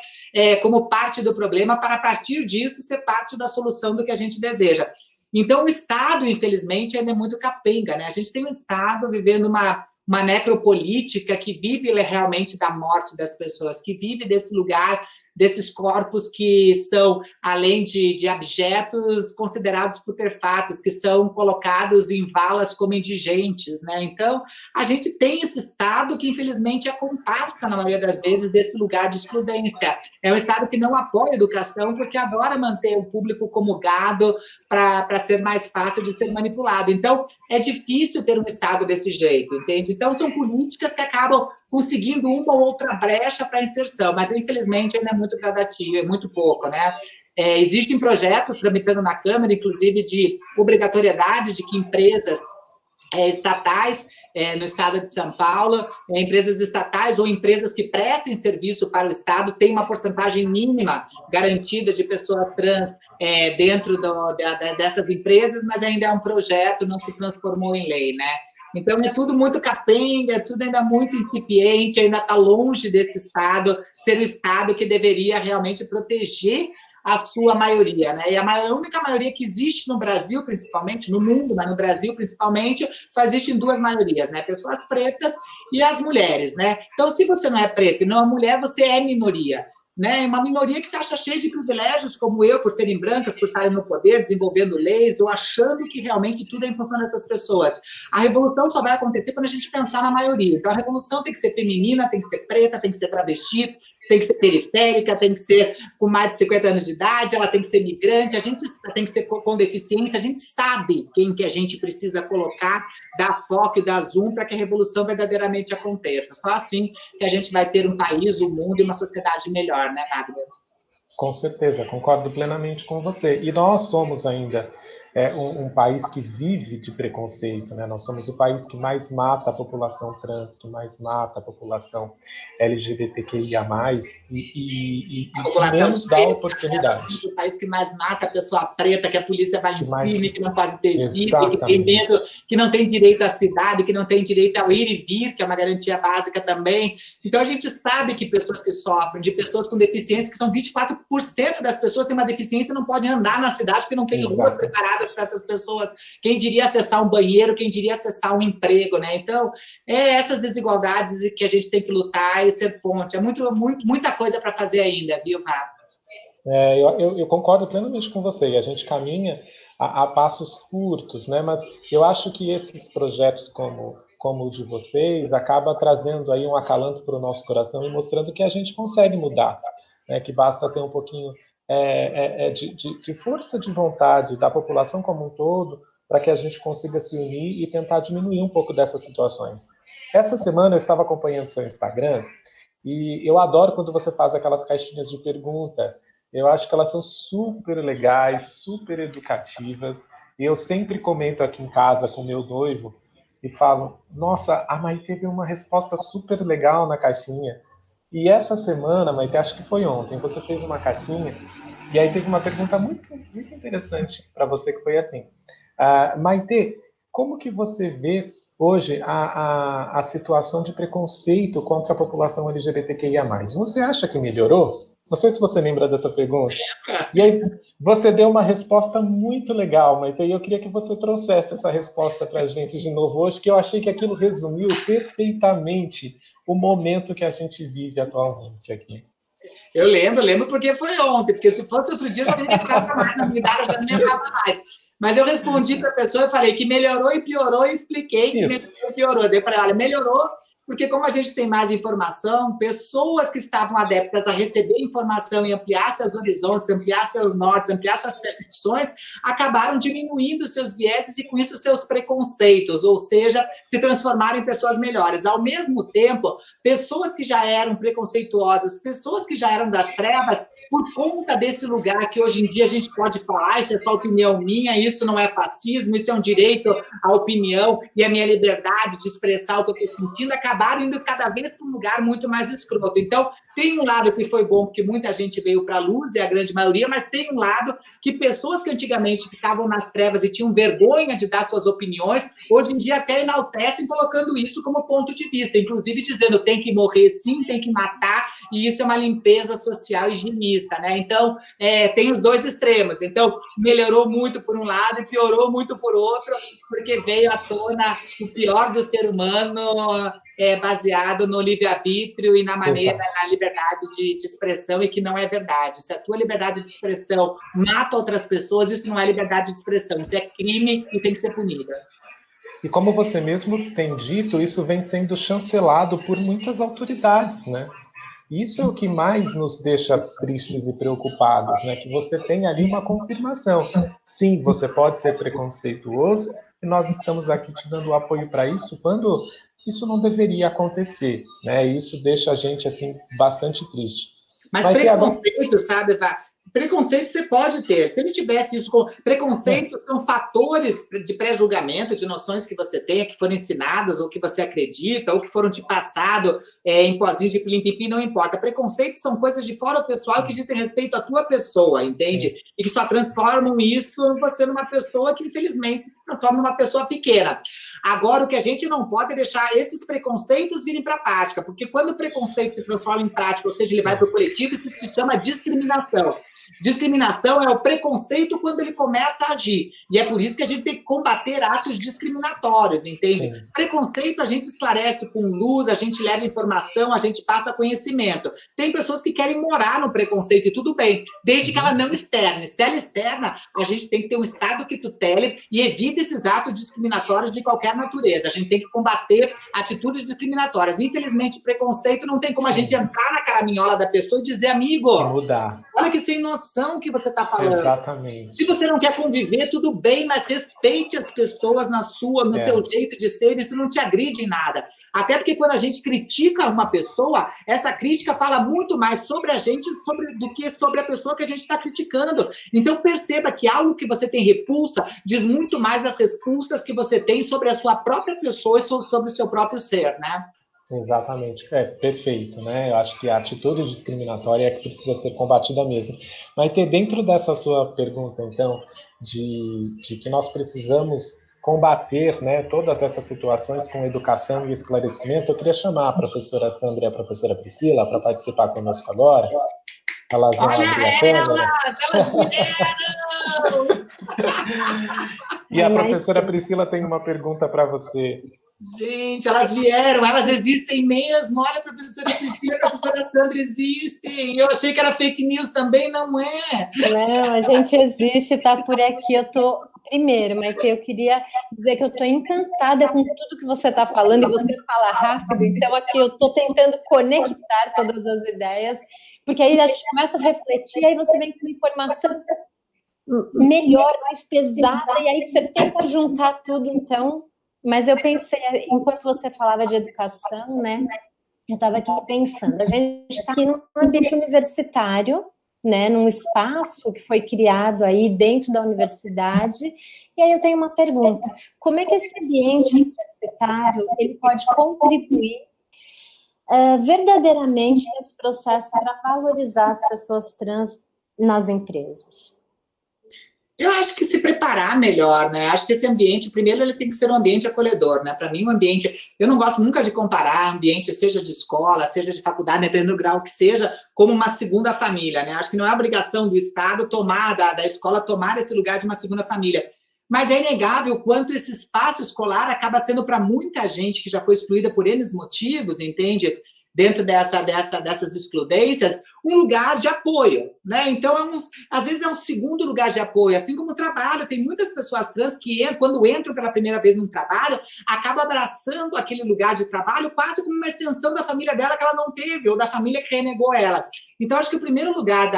como parte do problema para, a partir disso, ser parte da solução do que a gente deseja. Então, o Estado, infelizmente, ainda é muito capenga, né? A gente tem um Estado vivendo uma necropolítica que vive realmente da morte das pessoas, que vive desse lugar, desses corpos que são, além de abjetos, considerados putrefactos, que são colocados em valas como indigentes, né? Então, a gente tem esse Estado que, infelizmente, é comparsa, na maioria das vezes, desse lugar de excludência. É um Estado que não apoia a educação porque adora manter o público como gado para ser mais fácil de ser manipulado. Então, é difícil ter um Estado desse jeito, entende? Então, são políticas que acabam conseguindo uma ou outra brecha para inserção, mas, infelizmente, ainda é muito gradativo, é muito pouco, né? Existem projetos tramitando na Câmara, inclusive, de obrigatoriedade de que empresas estatais no estado de São Paulo, empresas estatais ou empresas que prestem serviço para o Estado têm uma porcentagem mínima garantida de pessoas trans dentro dessas empresas, mas ainda é um projeto, não se transformou em lei, né? Então, é tudo muito capenga, é tudo ainda muito incipiente, ainda está longe desse Estado ser o Estado que deveria realmente proteger a sua maioria, né? E a única maioria que existe no Brasil, principalmente, no mundo, mas no Brasil, principalmente, só existem duas maiorias, né? Pessoas pretas e as mulheres, né? Então, se você não é preta e não é mulher, você é minoria, né? Uma minoria que se acha cheia de privilégios, como eu, por serem brancas, por estarem no poder, desenvolvendo leis, ou achando que realmente tudo é em função dessas pessoas. A revolução só vai acontecer quando a gente pensar na maioria. Então, a revolução tem que ser feminina, tem que ser preta, tem que ser travesti, tem que ser periférica, tem que ser com mais de 50 anos de idade, ela tem que ser migrante, a gente tem que ser com deficiência, a gente sabe quem que a gente precisa colocar, dar foco e dar zoom para que a revolução verdadeiramente aconteça. Só assim que a gente vai ter um país, um mundo e uma sociedade melhor, né, Wagner? Com certeza, concordo plenamente com você. E nós somos ainda um país que vive de preconceito, né? Nós somos o país que mais mata a população trans, que mais mata a população LGBTQIA+, e que menos dá oportunidade. É o país que mais mata a pessoa preta, que a polícia vai em cima, que não faz devida, que Exatamente. tem medo, que não tem direito à cidade, que não tem direito ao ir e vir, que é uma garantia básica também. Então, a gente sabe que pessoas que sofrem, de pessoas com deficiência, que são 24% das pessoas que têm uma deficiência e não podem andar na cidade porque não tem ruas preparadas para essas pessoas. Quem diria acessar um banheiro, quem diria acessar um emprego, né? Então, essas desigualdades que a gente tem que lutar e ser ponte. É muita coisa para fazer ainda, viu, Fábio? Eu concordo plenamente com você, e a gente caminha a passos curtos, né? Mas eu acho que esses projetos como o de vocês acaba trazendo aí um acalanto para o nosso coração e mostrando que a gente consegue mudar, né? Que basta ter um pouquinho de força de vontade da população como um todo para que a gente consiga se unir e tentar diminuir um pouco dessas situações. Essa semana eu estava acompanhando seu Instagram e eu adoro quando você faz aquelas caixinhas de pergunta. Eu acho que elas são super legais, super educativas. E eu sempre comento aqui em casa com meu noivo e falo, nossa, a Maite deu uma resposta super legal na caixinha. E essa semana, Maite, acho que foi ontem, você fez uma caixinha e aí teve uma pergunta muito, muito interessante para você, que foi assim, Maite, como que você vê hoje a situação de preconceito contra a população LGBTQIA+. Você acha que melhorou? Não sei se você lembra dessa pergunta. E aí você deu uma resposta muito legal, Maite, e eu queria que você trouxesse essa resposta para a gente de novo hoje, que eu achei que aquilo resumiu perfeitamente o momento que a gente vive atualmente aqui. Eu lembro porque foi ontem, porque se fosse outro dia eu já nem lembrava mais, na minha idade eu já nem lembrava mais. Mas eu respondi para a pessoa e falei que melhorou e piorou e expliquei que melhorou e piorou. Daí eu falei, olha, melhorou porque como a gente tem mais informação, pessoas que estavam adeptas a receber informação e ampliar seus horizontes, ampliar seus nortes, ampliar suas percepções, acabaram diminuindo seus vieses e com isso seus preconceitos, ou seja, se transformaram em pessoas melhores. Ao mesmo tempo, pessoas que já eram preconceituosas, pessoas que já eram das trevas, por conta desse lugar que hoje em dia a gente pode falar, isso é só opinião minha, isso não é fascismo, isso é um direito à opinião e à minha liberdade de expressar o que eu estou sentindo, acabaram indo cada vez para um lugar muito mais escroto. Então, tem um lado que foi bom, porque muita gente veio para a luz, e a grande maioria, mas tem um lado que pessoas que antigamente ficavam nas trevas e tinham vergonha de dar suas opiniões, hoje em dia até enaltecem colocando isso como ponto de vista, inclusive dizendo tem que morrer sim, tem que matar, e isso é uma limpeza social higienista, né? Então, tem os dois extremos. Então, melhorou muito por um lado e piorou muito por outro, porque veio à tona o pior do ser humano, baseado no livre-arbítrio e na maneira, na liberdade de expressão, e que não é verdade. Se a tua liberdade de expressão mata outras pessoas, isso não é liberdade de expressão, isso é crime e tem que ser punida. E como você mesmo tem dito, isso vem sendo chancelado por muitas autoridades, né? Isso é o que mais nos deixa tristes e preocupados, né? Que você tem ali uma confirmação. Sim, você pode ser preconceituoso, e nós estamos aqui te dando apoio para isso, quando isso não deveria acontecer, né? Isso deixa a gente, assim, bastante triste. Mas preconceito, sabe, Vá? Preconceito você pode ter. Se ele tivesse isso com... Preconceito são fatores de pré-julgamento, de noções que você tenha, que foram ensinadas, ou que você acredita, ou que foram te passado em pozinho de pilim-pipi, não importa. Preconceito são coisas de fora pessoal que dizem respeito à tua pessoa, entende? E que só transformam isso você numa pessoa que, infelizmente, se transforma numa pessoa pequena. Agora, o que a gente não pode é deixar esses preconceitos virem para a prática, porque quando o preconceito se transforma em prática, ou seja, ele vai para o coletivo, isso se chama discriminação. Discriminação é o preconceito quando ele começa a agir. E é por isso que a gente tem que combater atos discriminatórios, entende? Sim. Preconceito a gente esclarece com luz, a gente leva informação, a gente passa conhecimento. Tem pessoas que querem morar no preconceito e tudo bem, desde que ela não externe. Se ela externa, a gente tem que ter um Estado que tutele e evite esses atos discriminatórios de qualquer natureza. A gente tem que combater atitudes discriminatórias. Infelizmente, preconceito não tem como a gente entrar na caraminhola da pessoa e dizer, amigo, mudar. Olha que sem noção que você está falando. Exatamente. Se você não quer conviver, tudo bem, mas respeite as pessoas no seu jeito de ser, isso não te agride em nada. Até porque quando a gente critica uma pessoa, essa crítica fala muito mais sobre a gente do que sobre a pessoa que a gente está criticando. Então perceba que algo que você tem repulsa diz muito mais das repulsas que você tem sobre a sua própria pessoa e sobre o seu próprio ser, né? Exatamente, perfeito, né? Eu acho que a atitude discriminatória é que precisa ser combatida mesmo. Mas dentro dessa sua pergunta, então, de que nós precisamos combater, né, todas essas situações com educação e esclarecimento, eu queria chamar a professora Sandra e a professora Priscila para participar conosco agora. Elas vão abrir a câmera. Elas vieram! E a professora Priscila tem uma pergunta para você. Gente, elas vieram, elas existem mesmo. Olha, a professora Priscila, a professora Sandra existem. Eu achei que era fake news também, não é? Não, a gente existe, tá por aqui. Primeiro, Maite, eu queria dizer que eu estou encantada com tudo que você está falando, e você fala rápido, então aqui eu estou tentando conectar todas as ideias, porque aí a gente começa a refletir, aí você vem com uma informação melhor, mais pesada, e aí você tenta juntar tudo, então... Mas eu pensei, enquanto você falava de educação, né, eu estava aqui pensando, a gente está aqui num ambiente universitário, né, num espaço que foi criado aí dentro da universidade, e aí eu tenho uma pergunta, como é que esse ambiente universitário, ele pode contribuir verdadeiramente nesse processo para valorizar as pessoas trans nas empresas? Eu acho que se preparar melhor, né? Acho que esse ambiente, primeiro, ele tem que ser um ambiente acolhedor, né? Para mim, um ambiente... Eu não gosto nunca de comparar ambiente, seja de escola, seja de faculdade, dependendo do grau que seja, como uma segunda família, né? Acho que não é obrigação do Estado tomar, da escola tomar esse lugar de uma segunda família. Mas é inegável o quanto esse espaço escolar acaba sendo para muita gente que já foi excluída por N motivos, entende? Dentro dessas excludências, um lugar de apoio, né? Então, às vezes é um segundo lugar de apoio, assim como o trabalho. Tem muitas pessoas trans que, quando entram pela primeira vez num trabalho, acabam abraçando aquele lugar de trabalho quase como uma extensão da família dela que ela não teve, ou da família que renegou ela. Então, acho que o primeiro lugar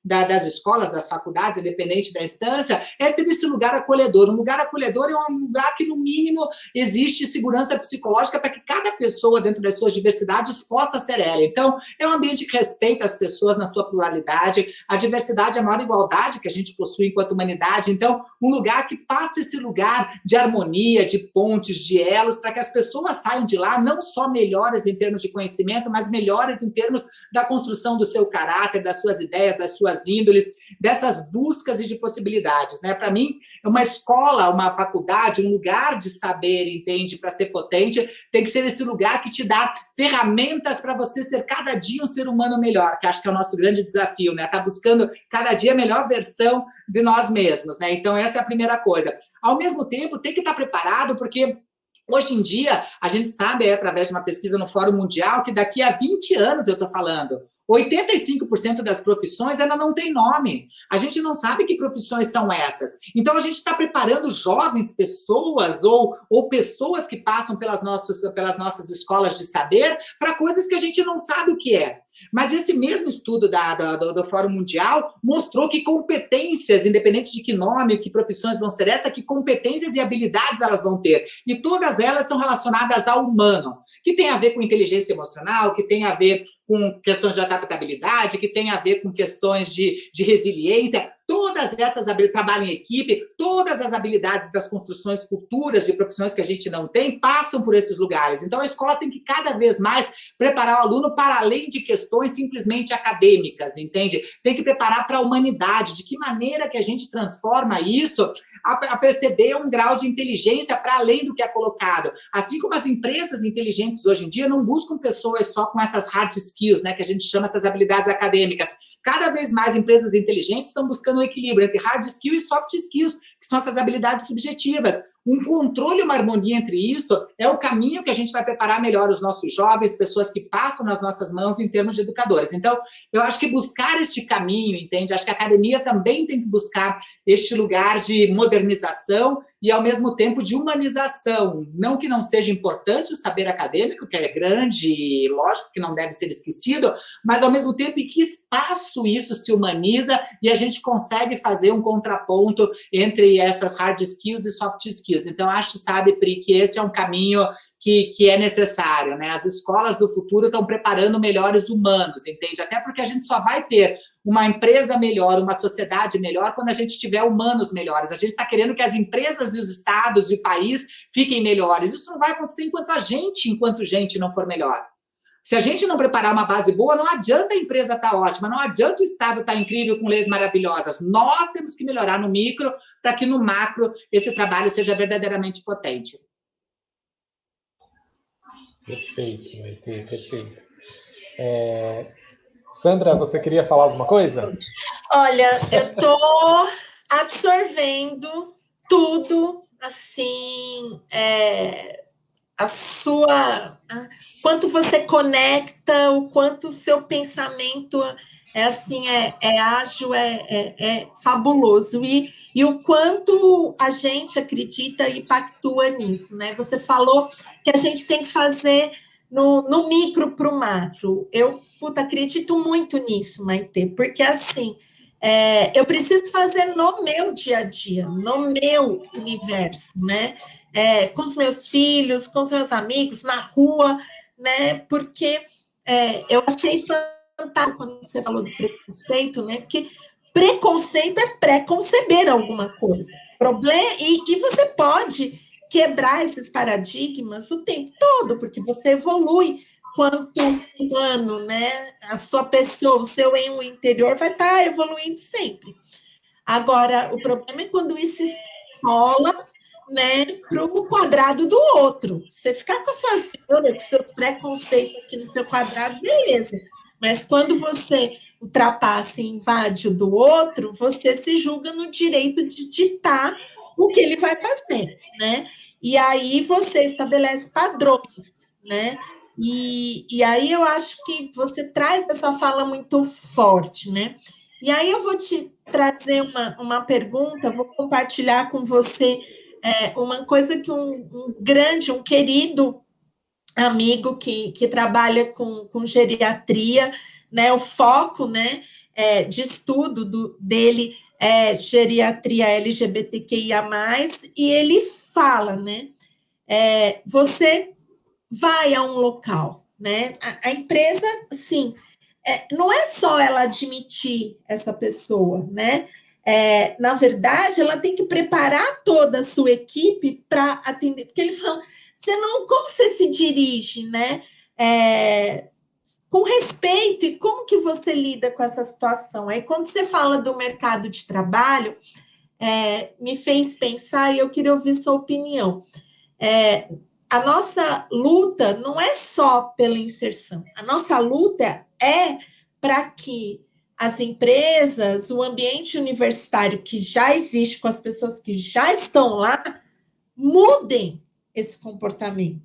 das escolas, das faculdades, independente da instância, é ser esse lugar acolhedor. Um lugar acolhedor é um lugar que, no mínimo, existe segurança psicológica para que cada pessoa, dentro das suas diversidades, possa ser ela. Então, é um ambiente que respeita as pessoas na sua pluralidade. A diversidade é a maior igualdade que a gente possui enquanto humanidade. Então, um lugar que passa esse lugar de harmonia, de pontes, de elos, para que as pessoas saiam de lá não só melhores em termos de conhecimento, mas melhores em termos da construção do seu caráter, das suas ideias, das suas índoles, dessas buscas e de possibilidades, né? Para mim, uma escola, uma faculdade, um lugar de saber, entende, para ser potente, tem que ser esse lugar que te dá ferramentas para você ser cada dia um ser humano melhor, que acho que é o nosso grande desafio, né? Tá buscando cada dia a melhor versão de nós mesmos, né? Então, essa é a primeira coisa. Ao mesmo tempo, tem que estar preparado, porque hoje em dia, a gente sabe, através de uma pesquisa no Fórum Mundial, que daqui a 20 anos, eu estou falando, 85% das profissões, ela não tem nome. A gente não sabe que profissões são essas. Então, a gente está preparando jovens pessoas ou pessoas que passam pelas nossas escolas de saber para coisas que a gente não sabe o que é. Mas esse mesmo estudo do Fórum Mundial mostrou que competências, independente de que nome, que profissões vão ser essas, que competências e habilidades elas vão ter. E todas elas são relacionadas ao humano. que tem a ver com inteligência emocional, que tem a ver com questões de adaptabilidade, que tem a ver com questões de resiliência, todas essas habilidades, trabalho em equipe, todas as habilidades das construções futuras de profissões que a gente não tem, passam por esses lugares. Então, a escola tem que cada vez mais preparar o aluno para além de questões simplesmente acadêmicas, entende? Tem que preparar para a humanidade, de que maneira que a gente transforma isso a perceber um grau de inteligência para além do que é colocado. Assim como as empresas inteligentes hoje em dia não buscam pessoas só com essas hard skills, né, que a gente chama essas habilidades acadêmicas. Cada vez mais empresas inteligentes estão buscando um equilíbrio entre hard skills e soft skills, que são essas habilidades subjetivas. Um controle, uma harmonia entre isso é o caminho que a gente vai preparar melhor os nossos jovens, pessoas que passam nas nossas mãos em termos de educadores. Então, eu acho que buscar este caminho, entende? Acho que a academia também tem que buscar este lugar de modernização e, ao mesmo tempo, de humanização. Não que não seja importante o saber acadêmico, que é grande e lógico que não deve ser esquecido, mas, ao mesmo tempo, em que espaço isso se humaniza e a gente consegue fazer um contraponto entre essas hard skills e soft skills. Então, acho, sabe, Pri, que esse é um caminho que é necessário, né? As escolas do futuro estão preparando melhores humanos, entende? Até porque a gente só vai ter uma empresa melhor, uma sociedade melhor, quando a gente tiver humanos melhores. A gente está querendo que as empresas e os estados e o país fiquem melhores. Isso não vai acontecer enquanto gente, não for melhor. Se a gente não preparar uma base boa, não adianta a empresa estar ótima, não adianta o Estado estar incrível com leis maravilhosas. Nós temos que melhorar no micro para que no macro esse trabalho seja verdadeiramente potente. Perfeito, Maite, perfeito. Sandra, você queria falar alguma coisa? Olha, eu estou absorvendo tudo, assim, a sua... quanto você conecta, o quanto o seu pensamento é ágil, é fabuloso. E o quanto a gente acredita e pactua nisso, né? Você falou que a gente tem que fazer no micro para o macro. Eu, acredito muito nisso, Maite, porque, assim, eu preciso fazer no meu dia a dia, no meu universo, né? Com os meus filhos, com os meus amigos, na rua, né? Porque eu achei fantástico quando você falou do preconceito, né? Porque preconceito é preconceber alguma coisa. E você pode quebrar esses paradigmas o tempo todo, porque você evolui quanto humano, né? A sua pessoa, o seu eu interior vai estar evoluindo sempre. Agora, o problema é quando isso escola, né, para o quadrado do outro. Você ficar com suas com seus preconceitos aqui no seu quadrado, beleza. Mas quando você ultrapassa e invade o do outro, você se julga no direito de ditar o que ele vai fazer, né? E aí você estabelece padrões, né? E aí eu acho que você traz essa fala muito forte, né? E aí eu vou te trazer uma pergunta, vou compartilhar com você uma coisa que um querido amigo que trabalha com geriatria, né? O foco, né, de estudo dele é geriatria LGBTQIA+, e ele fala, né? Você vai a um local, né? A empresa, sim, não é só ela admitir essa pessoa, né? Na verdade, ela tem que preparar toda a sua equipe para atender, porque ele fala, como você se dirige, né? Com respeito, e como que você lida com essa situação? Aí, quando você fala do mercado de trabalho, me fez pensar, e eu queria ouvir sua opinião. A nossa luta não é só pela inserção, a nossa luta é para que as empresas, o ambiente universitário que já existe com as pessoas que já estão lá, mudem esse comportamento,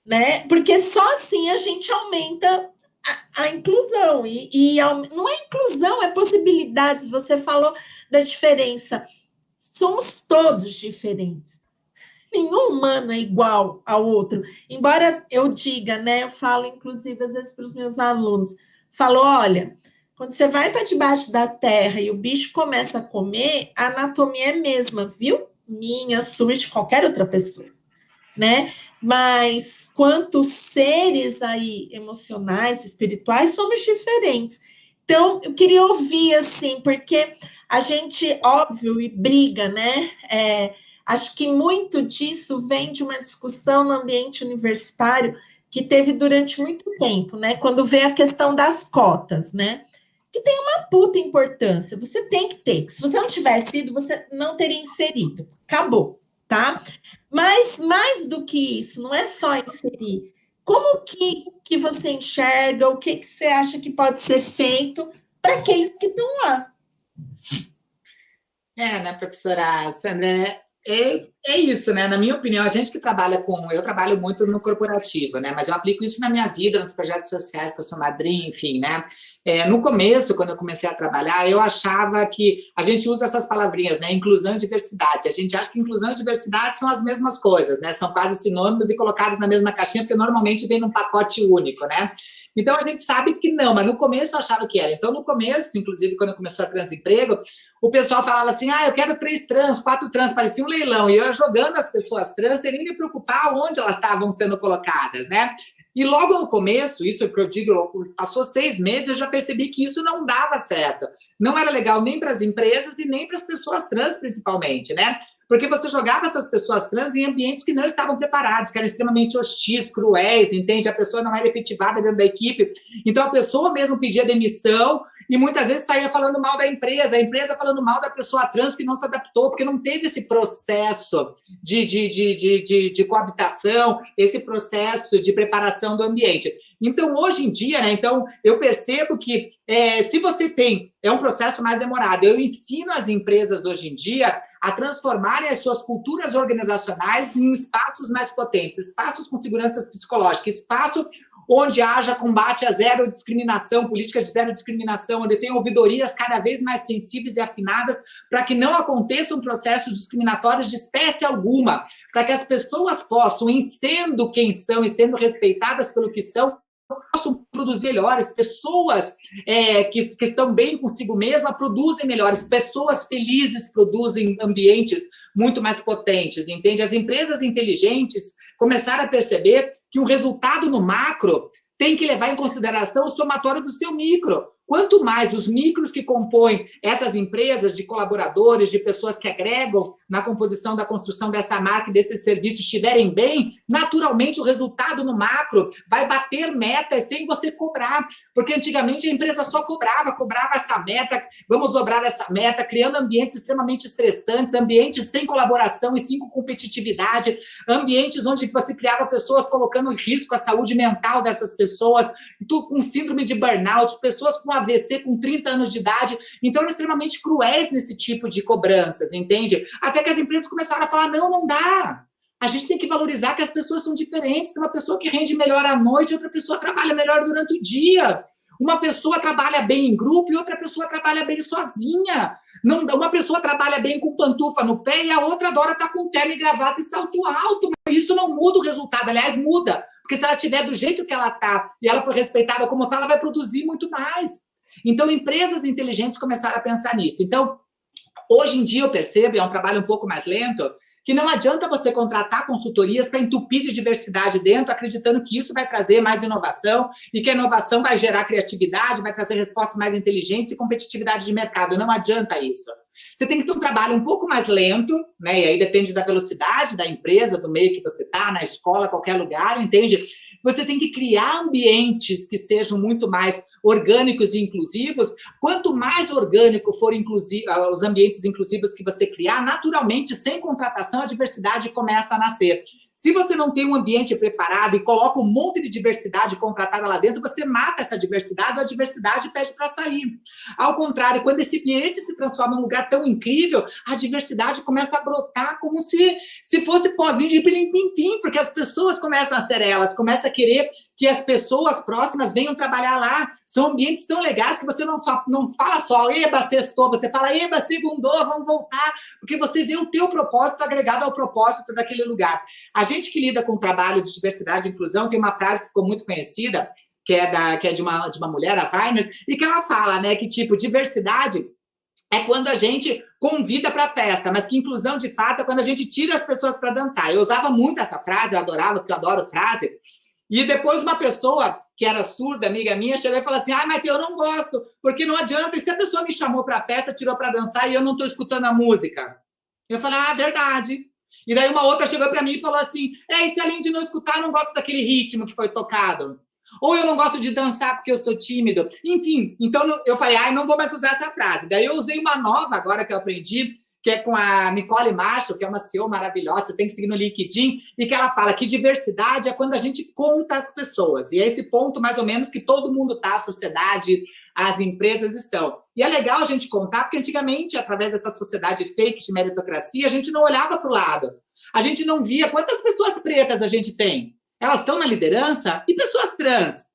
né? Porque só assim a gente aumenta a inclusão. Não é inclusão, é possibilidades. Você falou da diferença. Somos todos diferentes. Nenhum humano é igual ao outro. Embora eu diga, né? Eu falo, inclusive, às vezes para os meus alunos, falo, olha, quando você vai para debaixo da terra e o bicho começa a comer, a anatomia é a mesma, viu? Minha, sua, de qualquer outra pessoa. né? Mas quanto seres aí emocionais, espirituais, somos diferentes. Então, eu queria ouvir, assim, porque a gente, óbvio, e briga, né? Acho que muito disso vem de uma discussão no ambiente universitário que teve durante muito tempo, né? Quando vem a questão das cotas, né? Que tem uma puta importância. Você tem que ter. Se você não tivesse ido, você não teria inserido. Acabou, tá? Mas mais do que isso, não é só inserir. Como que você enxerga, o que você acha que pode ser feito para aqueles que estão lá? Né, professora Sandra? É isso, né? Na minha opinião, a gente que trabalha eu trabalho muito no corporativo, né? Mas eu aplico isso na minha vida, nos projetos sociais, que eu sou madrinha, enfim, né? No começo, quando eu comecei a trabalhar, eu achava que a gente usa essas palavrinhas, né? Inclusão e diversidade. A gente acha que inclusão e diversidade são as mesmas coisas, né? São quase sinônimos e colocados na mesma caixinha, porque normalmente vem num pacote único, né? Então, a gente sabe que não, mas no começo eu achava que era. Então, no começo, inclusive, quando começou a Transemprego, o pessoal falava assim, eu quero 3 trans, 4 trans, parecia um leilão. E eu ia jogando as pessoas trans sem nem me preocupar onde elas estavam sendo colocadas, né? E logo no começo, isso que eu digo, passou 6 meses, eu já percebi que isso não dava certo. Não era legal nem para as empresas e nem para as pessoas trans, principalmente, né? Porque você jogava essas pessoas trans em ambientes que não estavam preparados, que eram extremamente hostis, cruéis, entende? A pessoa não era efetivada dentro da equipe. Então, a pessoa mesmo pedia demissão e muitas vezes saía falando mal da empresa, a empresa falando mal da pessoa trans que não se adaptou, porque não teve esse processo de coabitação, esse processo de preparação do ambiente. Então, hoje em dia, né, então, eu percebo que se você tem, é um processo mais demorado, eu ensino as empresas hoje em dia a transformarem as suas culturas organizacionais em espaços mais potentes, espaços com segurança psicológica, espaço onde haja combate a zero discriminação, políticas de zero discriminação, onde tem ouvidorias cada vez mais sensíveis e afinadas para que não aconteçam processos discriminatórios de espécie alguma, para que as pessoas possam, em sendo quem são e sendo respeitadas pelo que são, possam produzir melhores, pessoas que estão bem consigo mesma produzem melhores, pessoas felizes produzem ambientes muito mais potentes, entende? As empresas inteligentes começaram a perceber que o resultado no macro tem que levar em consideração o somatório do seu micro. Quanto mais os micros que compõem essas empresas de colaboradores, de pessoas que agregam na composição da construção dessa marca e desses serviços estiverem bem, naturalmente o resultado no macro vai bater metas sem você cobrar. Porque antigamente a empresa só cobrava essa meta, vamos dobrar essa meta, criando ambientes extremamente estressantes, ambientes sem colaboração e sem competitividade, ambientes onde você criava pessoas colocando em risco a saúde mental dessas pessoas, com síndrome de burnout, pessoas com AVC com 30 anos de idade, então eram extremamente cruéis nesse tipo de cobranças, entende? Até que as empresas começaram a falar, não dá, a gente tem que valorizar que as pessoas são diferentes, tem uma pessoa que rende melhor à noite, outra pessoa trabalha melhor durante o dia, uma pessoa trabalha bem em grupo e outra pessoa trabalha bem sozinha, uma pessoa trabalha bem com pantufa no pé e a outra adora estar com terno e gravata e salto alto, mas isso não muda o resultado, aliás, muda, porque se ela estiver do jeito que ela está e ela for respeitada como está, ela vai produzir muito mais. Então, empresas inteligentes começaram a pensar nisso. Então, hoje em dia eu percebo, é um trabalho um pouco mais lento, que não adianta você contratar consultorias para entupir de diversidade dentro, acreditando que isso vai trazer mais inovação e que a inovação vai gerar criatividade, vai trazer respostas mais inteligentes e competitividade de mercado. Não adianta isso. Você tem que ter um trabalho um pouco mais lento, né? E aí depende da velocidade da empresa, do meio que você está, na escola, qualquer lugar, entende? Você tem que criar ambientes que sejam muito mais orgânicos e inclusivos. Quanto mais orgânico for os ambientes inclusivos que você criar, naturalmente, sem contratação, a diversidade começa a nascer. Se você não tem um ambiente preparado e coloca um monte de diversidade contratada lá dentro, você mata essa diversidade, a diversidade pede para sair. Ao contrário, quando esse ambiente se transforma em um lugar tão incrível, a diversidade começa a brotar como se fosse pozinho de pilim-pim-pim, porque as pessoas começam a ser elas, começam a querer que as pessoas próximas venham trabalhar lá. São ambientes tão legais que você não fala só, eba, sextou, você fala, eba, segundou, vamos voltar, porque você vê o teu propósito agregado ao propósito daquele lugar. A gente que lida com o trabalho de diversidade e inclusão tem uma frase que ficou muito conhecida, que é de uma mulher, a Weiner, e que ela fala, né, que tipo, diversidade é quando a gente convida para a festa, mas que inclusão, de fato, é quando a gente tira as pessoas para dançar. Eu usava muito essa frase, eu adorava, porque eu adoro frase. E depois uma pessoa que era surda, amiga minha, chegou e falou assim, mas eu não gosto, porque não adianta, e se a pessoa me chamou para a festa, tirou para dançar e eu não estou escutando a música? Eu falei, verdade. E daí uma outra chegou para mim e falou assim, e se além de não escutar, eu não gosto daquele ritmo que foi tocado? Ou eu não gosto de dançar porque eu sou tímido. Enfim, então eu falei, não vou mais usar essa frase. Daí eu usei uma nova agora que eu aprendi, que é com a Nicole Macho, que é uma CEO maravilhosa, você tem que seguir no LinkedIn, e que ela fala que diversidade é quando a gente conta as pessoas. E é esse ponto, mais ou menos, que todo mundo está, a sociedade, as empresas estão. E é legal a gente contar, porque antigamente, através dessa sociedade fake de meritocracia, a gente não olhava para o lado. A gente não via quantas pessoas pretas a gente tem. Elas estão na liderança? E pessoas trans?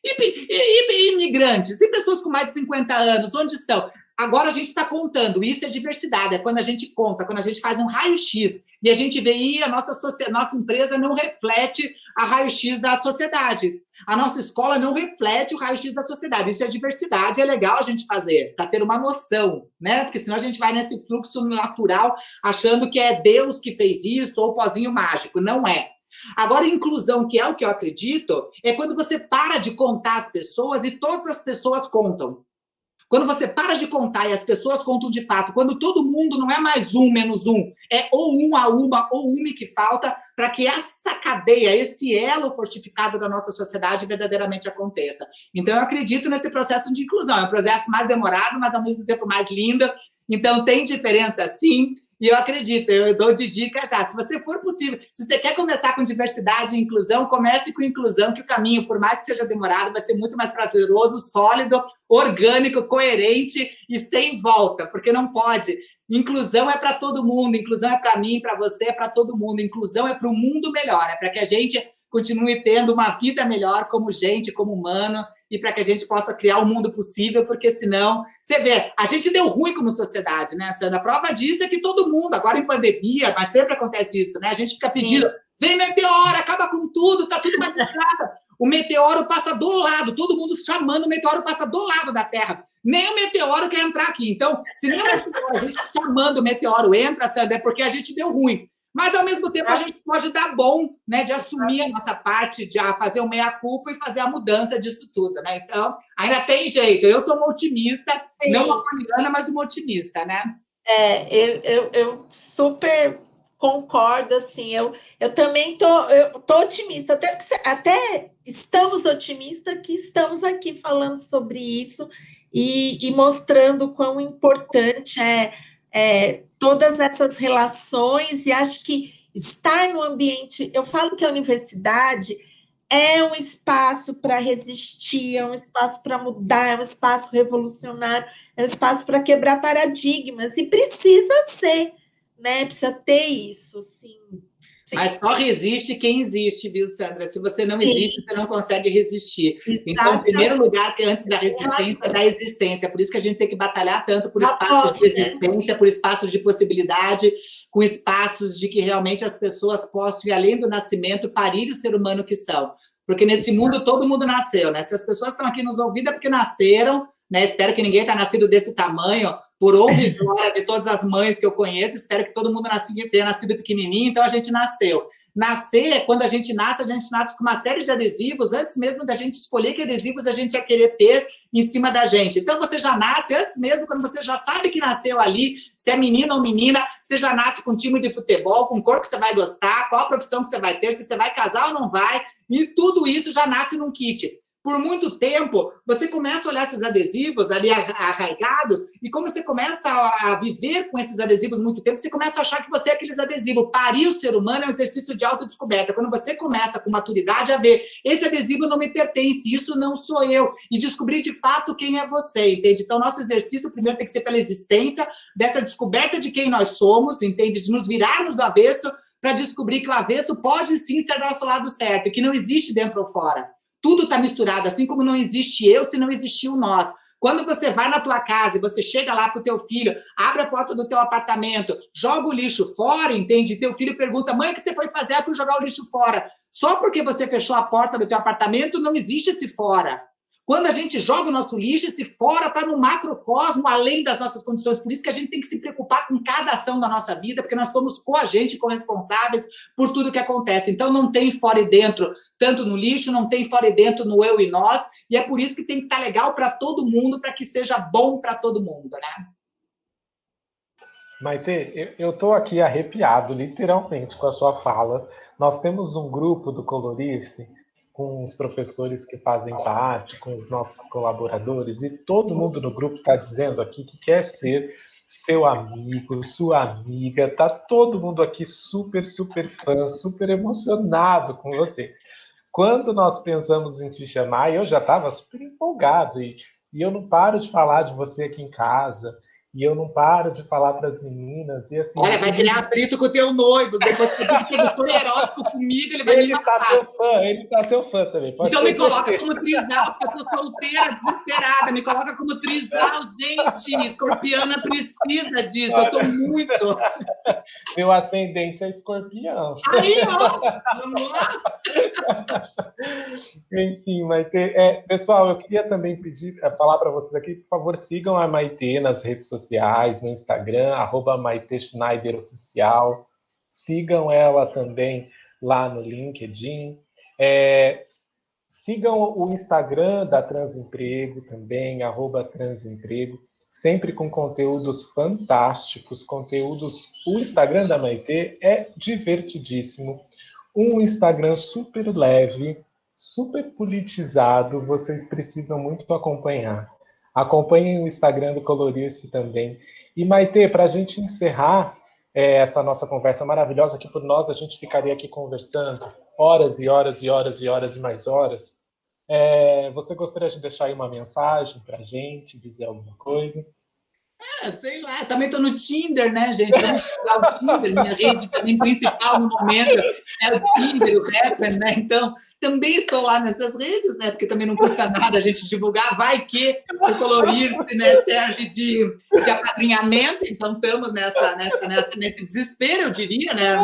E imigrantes? E pessoas com mais de 50 anos? Onde estão? Agora a gente está contando. Isso é diversidade. É quando a gente conta, quando a gente faz um raio-x e a gente vê a nossa empresa não reflete a raio-x da sociedade. A nossa escola não reflete o raio-x da sociedade. Isso é diversidade, é legal a gente fazer, para ter uma noção, né? Porque senão a gente vai nesse fluxo natural achando que é Deus que fez isso ou pozinho mágico. Não é. Agora, inclusão, que é o que eu acredito, é quando você para de contar as pessoas e todas as pessoas contam. Quando você para de contar e as pessoas contam de fato, quando todo mundo não é mais um menos um, é ou um a uma ou uma que falta para que essa cadeia, esse elo fortificado da nossa sociedade verdadeiramente aconteça. Então, eu acredito nesse processo de inclusão. É um processo mais demorado, mas ao mesmo tempo mais lindo. Então, tem diferença, sim. E eu acredito, eu dou de dica já. Se você for possível, se você quer começar com diversidade e inclusão, comece com inclusão, que o caminho, por mais que seja demorado, vai ser muito mais prazeroso, sólido, orgânico, coerente e sem volta, porque não pode. Inclusão é para todo mundo, inclusão é para mim, para você, é para todo mundo. Inclusão é para o mundo melhor, é para que a gente continue tendo uma vida melhor como gente, como humano, e para que a gente possa criar o mundo possível, porque senão, você vê, a gente deu ruim como sociedade, né, Sandra? A prova disso é que todo mundo, agora em pandemia, mas sempre acontece isso, né? A gente fica pedindo, vem meteoro, acaba com tudo, tá tudo machucado. O meteoro passa do lado, todo mundo chamando, o meteoro passa do lado da Terra. Nem o meteoro quer entrar aqui. Então, se nem o meteoro, a gente chamando o meteoro entra, Sandra, é porque a gente deu ruim. Mas, ao mesmo tempo, a gente pode dar bom, né, de assumir a nossa parte, de fazer o meia-culpa e fazer a mudança disso tudo, né? Então, ainda tem jeito. Eu sou uma otimista, sim. Não uma poliana, mas uma otimista, né? Eu super concordo, assim, eu também tô otimista, até estamos otimistas que estamos aqui falando sobre isso e mostrando quão importante todas essas relações, e acho que estar no ambiente, eu falo que a universidade é um espaço para resistir, é um espaço para mudar, é um espaço revolucionário, é um espaço para quebrar paradigmas, e precisa ser, né? Precisa ter isso, sim. Mas só resiste quem existe, viu, Sandra? Se você não existe, você não consegue resistir. Exatamente. Então, em primeiro lugar, que antes da resistência, da existência. Por isso que a gente tem que batalhar tanto por espaços de existência, por espaços de possibilidade, com espaços de que realmente as pessoas possam ir além do nascimento, parir o ser humano que são. Porque nesse mundo, todo mundo nasceu, né? Se as pessoas estão aqui nos ouvindo é porque nasceram, né? Espero que ninguém tenha nascido desse tamanho, por honra glória de todas as mães que eu conheço, espero que todo mundo tenha nascido pequenininho, então a gente nasceu. Nascer, quando a gente nasce com uma série de adesivos, antes mesmo da gente escolher que adesivos a gente ia querer ter em cima da gente. Então você já nasce, antes mesmo, quando você já sabe que nasceu ali, se é menino ou menina, você já nasce com um time de futebol, com cor que você vai gostar, qual a profissão que você vai ter, se você vai casar ou não vai, e tudo isso já nasce num kit. Por muito tempo, você começa a olhar esses adesivos ali arraigados, e como você começa a viver com esses adesivos muito tempo, você começa a achar que você é aqueles adesivos. Parir o ser humano é um exercício de autodescoberta. Quando você começa com maturidade a ver, esse adesivo não me pertence, isso não sou eu, e descobrir de fato quem é você, entende? Então, nosso exercício primeiro tem que ser pela existência dessa descoberta de quem nós somos, entende? De nos virarmos do avesso para descobrir que o avesso pode sim ser nosso lado certo, e que não existe dentro ou fora. Tudo está misturado, assim como não existe eu se não existiu o nós. Quando você vai na tua casa e você chega lá para o teu filho, abre a porta do teu apartamento, joga o lixo fora, entende? Teu filho pergunta, mãe, o que você foi fazer? Fui jogar o lixo fora. Só porque você fechou a porta do teu apartamento, não existe esse fora. quando a gente joga o nosso lixo, esse fora está no macrocosmo, além das nossas condições. Por isso que a gente tem que se preocupar com cada ação da nossa vida, porque nós somos coagentes, corresponsáveis por tudo que acontece. Então, não tem fora e dentro, tanto no lixo, não tem fora e dentro no eu e nós, e é por isso que tem que estar legal para todo mundo, para que seja bom para todo mundo, né? Maite, eu estou aqui arrepiado, literalmente, com a sua fala. Nós temos um grupo do Colorir-se, com os professores que fazem parte, com os nossos colaboradores, e todo mundo no grupo está dizendo aqui que quer ser seu amigo, sua amiga, está todo mundo aqui super, super fã, super emocionado com você. Quando nós pensamos em te chamar, eu já estava super empolgado, e eu não paro de falar de você aqui em casa, e eu não paro de falar para as meninas. E assim, olha, vai criar atrito com o teu noivo. Depois que ele teve história erótico comigo, ele vai me matar. Ele tá seu fã também. Então me coloca como trisal, porque eu tô solteira, desesperada. Me coloca como trisal, gente. Escorpiana precisa disso. Eu tô muito. Meu ascendente é escorpião. Aí, ó. Vamos lá. Enfim, Maite. Pessoal, eu queria também falar para vocês aqui, por favor, sigam a Maite nas redes sociais, no Instagram, @MaiteSchneiderOficial. Sigam ela também lá no LinkedIn. Sigam o Instagram da Transemprego também, @Transemprego, sempre com conteúdos fantásticos, conteúdos... O Instagram da Maite é divertidíssimo, um Instagram super leve, super politizado, vocês precisam muito acompanhar. Acompanhem o Instagram do Colorir-se também. E, Maite, para a gente encerrar essa nossa conversa maravilhosa, que por nós a gente ficaria aqui conversando horas e horas e horas e horas e mais horas, você gostaria de deixar aí uma mensagem para a gente, dizer alguma coisa? Sei lá, também tô no Tinder, né, gente? Vamos usar o Tinder, minha rede também principal no momento é o Tinder, o Rapper, né? Então, também estou lá nessas redes, né? Porque também não custa nada a gente divulgar, vai que o Colorir-se, né, serve de apadrinhamento, então estamos nesse desespero, eu diria, né?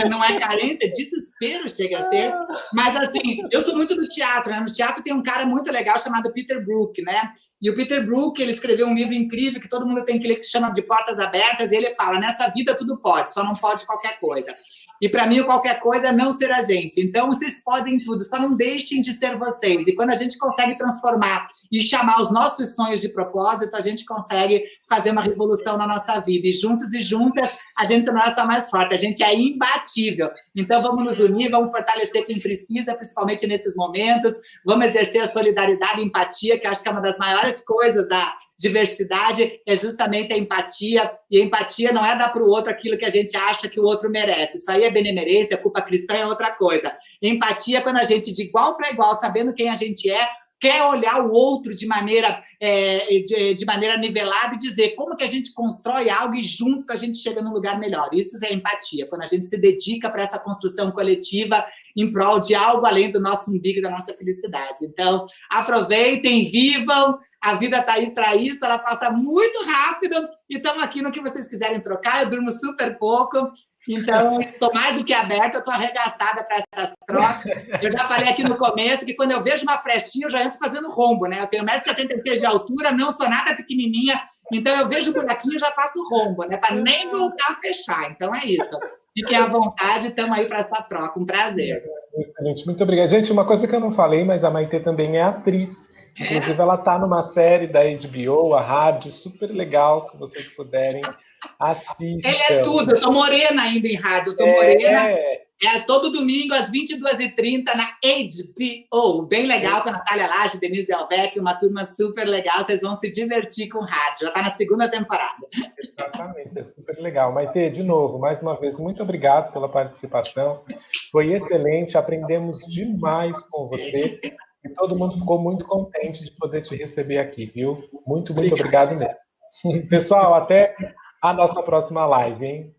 Não é carência, é desespero chega a ser. Mas, assim, eu sou muito do teatro, né? No teatro tem um cara muito legal chamado Peter Brook, né? E o Peter Brook, ele escreveu um livro incrível que todo mundo tem que ler, que se chama De Portas Abertas, e ele fala, nessa vida tudo pode, só não pode qualquer coisa. E para mim, qualquer coisa é não ser a gente. Então, vocês podem tudo, só não deixem de ser vocês. E quando a gente consegue transformar e chamar os nossos sonhos de propósito, a gente consegue fazer uma revolução na nossa vida. E juntos e juntas, a gente não é só mais forte, a gente é imbatível. Então, vamos nos unir, vamos fortalecer quem precisa, principalmente nesses momentos. Vamos exercer a solidariedade e empatia, que eu acho que é uma das maiores coisas da diversidade, é justamente a empatia. E a empatia não é dar para o outro aquilo que a gente acha que o outro merece. Isso aí é benemerência, culpa cristã é outra coisa. Empatia é quando a gente, de igual para igual, sabendo quem a gente é, quer olhar o outro de maneira nivelada e dizer como que a gente constrói algo e juntos a gente chega num lugar melhor. Isso é empatia, quando a gente se dedica para essa construção coletiva em prol de algo além do nosso umbigo e da nossa felicidade. Então, aproveitem, vivam, a vida está aí para isso, ela passa muito rápido e estamos aqui no que vocês quiserem trocar, eu durmo super pouco, então estou mais do que aberta, estou arregaçada para essas trocas. Eu já falei aqui no começo que quando eu vejo uma frestinha eu já entro fazendo rombo, né? Eu tenho 1,76 m de altura, não sou nada pequenininha, então eu vejo o buraquinho e já faço rombo, né? Para nem voltar a fechar, então é isso. Fiquem à vontade, estamos aí para essa troca, um prazer. Excelente, muito obrigado. Gente, uma coisa que eu não falei, mas a Maite também é atriz. Inclusive, ela está numa série da HBO, a Hard, super legal, se vocês puderem, assistam. Ela é tudo, eu estou morena ainda em rádio, eu estou morena. Todo domingo, às 22h30, na HBO. Bem legal, com a Natália Laje, Denise Delvecchi, uma turma super legal, vocês vão se divertir com rádio, já está na segunda temporada. Exatamente, é super legal. Maite, de novo, mais uma vez, muito obrigado pela participação, foi excelente, aprendemos demais com você, e todo mundo ficou muito contente de poder te receber aqui, viu? Muito obrigado mesmo. Pessoal, até a nossa próxima live, hein?